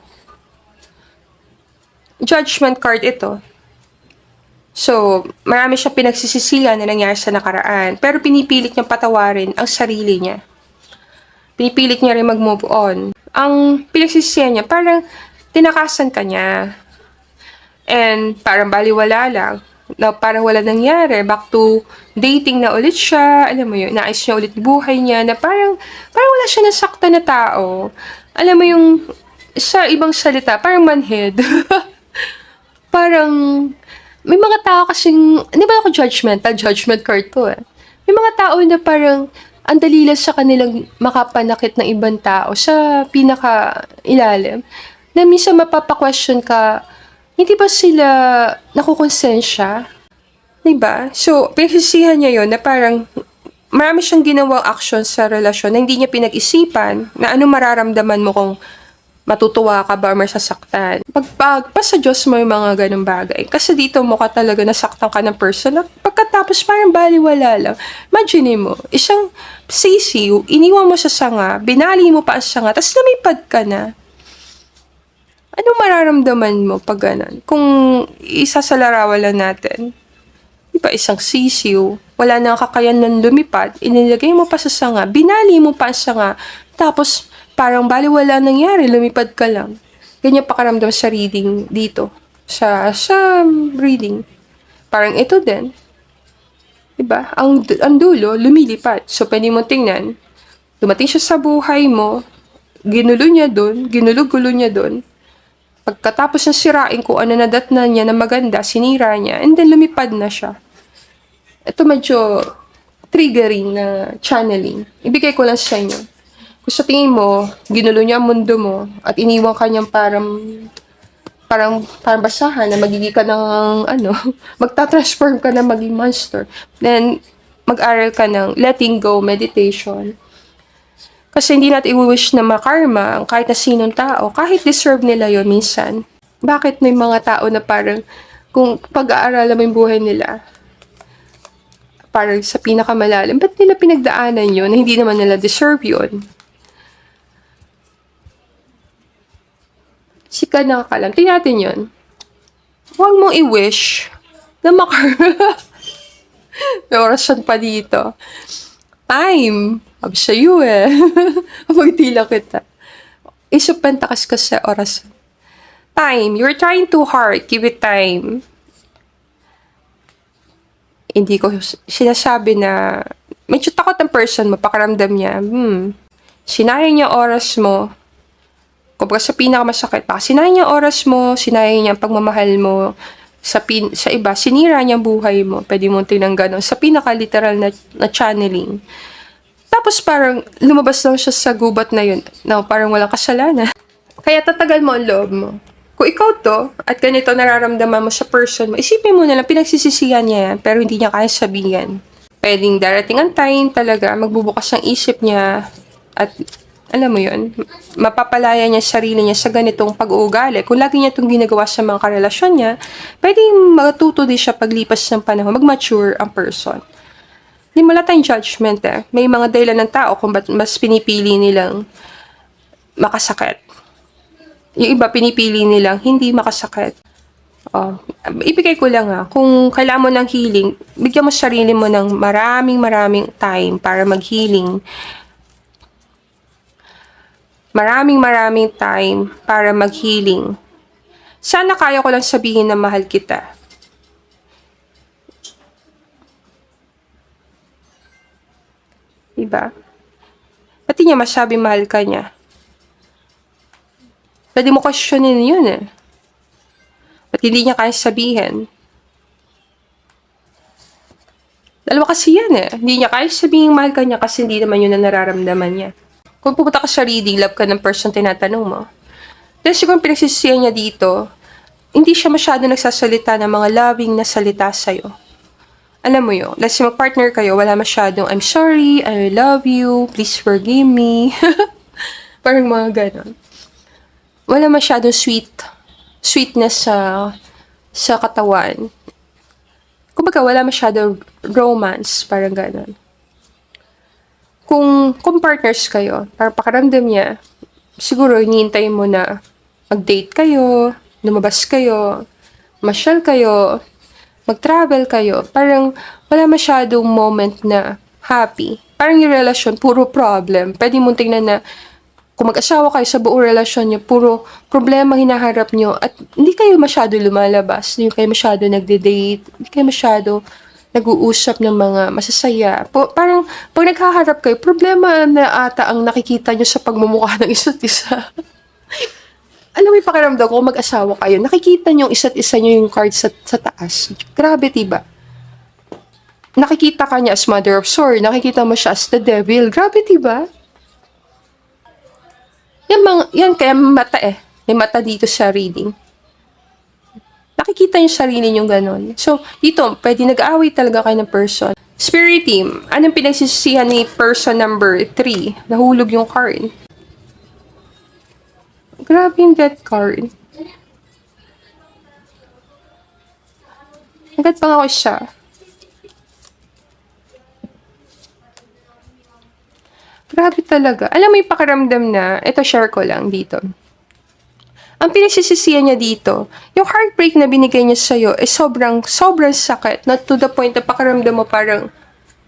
Judgment card ito. So, marami siyang pinagsisisihan na nangyari sa nakaraan, pero pinipilit niyang patawarin ang sarili niya. Pinipilit niya rin mag-move on. Ang pinagsisisihan niya, parang tinakasan ka niya. And parang baliwala lang. Na parang wala nangyari. Back to dating na ulit siya. Alam mo yun, naayos niya ulit buhay niya. Na parang wala siya nasaktan na tao. Alam mo yung, sa ibang salita, parang manhead. Parang, may mga tao kasing, hindi ba ako judgment card to eh. May mga tao na parang, ang dali lang sa kanilang makapanakit ng ibang tao sa pinaka-ilalim. Na minsan mapapa-question ka, hindi ba sila nakukonsensya? Diba? So, pinagsisihan niya yon na parang marami siyang ginawang action sa relasyon na hindi niya pinag-isipan na ano mararamdaman mo kung matutuwa ka ba o masasaktan. Pagpa sa Diyos mo yung mga ganong bagay. Kasi dito mo ka talaga nasaktan ka ng person na pagkatapos parang baliwala lang. Imagine mo, isang sisiw, iniwan mo sa sanga, binali mo pa ang sanga, tapos lumipad ka na. Ano mararamdaman mo pag ganun? Kung isasalarawan lang natin, di ba isang sisiw, wala nang kakayanan lumipad, inilagay mo pa sa sanga, binali mo pa ang sanga, tapos parang baliwala nangyari, lumipad ka lang. Ganyan pakaramdam sa reading dito. Sa reading. Parang ito din. Diba? Ang dulo, lumilipad. So, pwede mo tingnan, dumating siya sa buhay mo, ginulo niya dun, ginulo-gulo niya dun, pagkatapos ng sirain kung ano nadatnan niya na maganda, sinira niya, and then lumipad na siya. Ito medyo triggering na channeling. Ibigay ko lang sa inyo. Kung sa tingin mo, ginulo niya ang mundo mo, at iniwan ka niyang parang basahan na magiging ka ng, magta-transform ka na maging monster. Then, mag-aral ka ng letting go meditation. Kasi hindi natin i-wish na makarma ang kahit na sinong tao, kahit deserve nila yon minsan. Bakit may mga tao na parang, kung pag-aaralan mo yung buhay nila, parang sa pinakamalalim, ba't nila pinagdaanan yun na hindi naman nila deserve yun? Sika nakakalam. Tingnan natin yun. Huwag mong i-wish na makarma. May orasyon pa dito. Time. Sabi sa'yo eh. Magtila kita. Isupentakas ka sa oras. Time. You're trying too hard. Give it time. Hindi ko sinasabi na medyo takot ang person mo. Pakaramdam niya. Sinayang niya oras mo. Kumbaga sa pinakamasakit. Baka sinayang niya oras mo. Sinayang niya ang pagmamahal mo. Sa iba, sinira niya ang buhay mo. Pwede mo tingnan gano'n. Sa pinaka-literal na channeling. Tapos parang lumabas lang siya sa gubat na yun. No, parang walang kasalanan. Kaya tatagal mo ang loob mo. Kung ikaw to, at ganito nararamdaman mo sa person mo, isipin mo na lang, pinagsisisihan niya yan, pero hindi niya kaya sabihin. Pwedeng darating ang time talaga, magbubukas ang isip niya, at alam mo yun, mapapalaya niya sarili niya sa ganitong pag-uugali. Kung lagi niya itong ginagawa sa mga karelasyon niya, pwedeng matuto din siya paglipas ng panahon, mag-mature ang person. Hindi wala tayong judgment eh. May mga dahilan ng tao kung ba't mas pinipili nilang makasakit. Yung iba pinipili nilang hindi makasakit. Ibigay ko lang kung kailangan mo ng healing, bigyan mo sarili mo ng maraming time para mag-healing. Maraming time para mag-healing. Sana kaya ko lang sabihin na mahal kita. Diba? Pati niya masabi mahal ka niya. Pwede mo questionin yun eh. Ba't hindi niya kaya sabihin? Dalawa kasi yan eh. Hindi niya kaya sabihin mahal ka niya kasi hindi naman yun na nararamdaman niya. Kung pupunta ka sa reading, love ka ng person tinatanong mo. Dahil siguro pinagsisisihan niya dito, hindi siya masyado nagsasalita ng mga loving na salita sa'yo. Alam mo yun, let's say mag-partner kayo, wala masyadong, I'm sorry, I love you, please forgive me. Parang mga ganon. Wala masyadong sweetness sa katawan. Kumbaga, wala masyado romance, parang gano'n. Kung partners kayo, parang pakiramdam niya, siguro hinihintay mo na mag-date kayo, lumabas kayo, masyal kayo, mag-travel kayo. Parang wala masyadong moment na happy. Parang yung relasyon, puro problem. Pwede mong tingnan na kung mag-asawa kayo sa buong relasyon niyo, puro problema hinaharap niyo at hindi kayo masyado lumalabas, hindi kayo masyado nagde-date, hindi kayo masyado nag-uusap ng mga masasaya. Parang pag naghaharap kayo, problema na ata ang nakikita niyo sa pagmumukha ng isa't isa. Alam mo yung pakiramdam ko, kung mag-asawa kayo, nakikita niyo isa't isa niyo yung card sa taas. Grabe, diba? Nakikita ka niya as Mother of Swords, nakikita mo siya as the Devil. Grabe, diba? Yan kaya mata may mata dito sa reading. Nakikita yung sarili yung ganon. So, dito, pwede nag-aaway talaga kayo ng person. Spirit team, anong pinagsisisihan ni person number 3? Nahulog yung card. Grabe yung death card. Agad pa nga ako siya. Grabe talaga. Alam mo yung pakiramdam na, ito share ko lang dito. Ang pinagsisisihan niya dito, yung heartbreak na binigay niya sa'yo is sobrang sakit. Not to the point na pakiramdam mo parang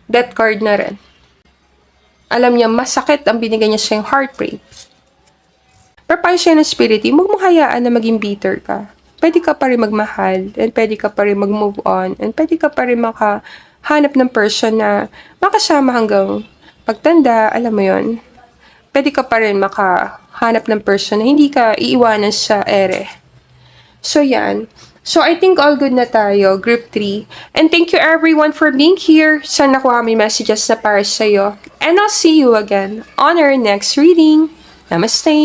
death card na rin. Alam niya, masakit ang binigay niya sa'yo, heartbreak. Pero paano siya ng spirit, huwag mong hayaan na maging bitter ka. Pwede ka pa rin magmahal, and pwede ka pa rin mag-move on, and pwede ka pa rin makahanap ng person na makasama hanggang pagtanda, alam mo yon. Pwede ka pa rin makahanap ng person na hindi ka iiwanan sa ere. So, yan. So, I think all good na tayo, group 3. And thank you everyone for being here. Sana nakuha may messages na para sa'yo. And I'll see you again on our next reading. Namaste!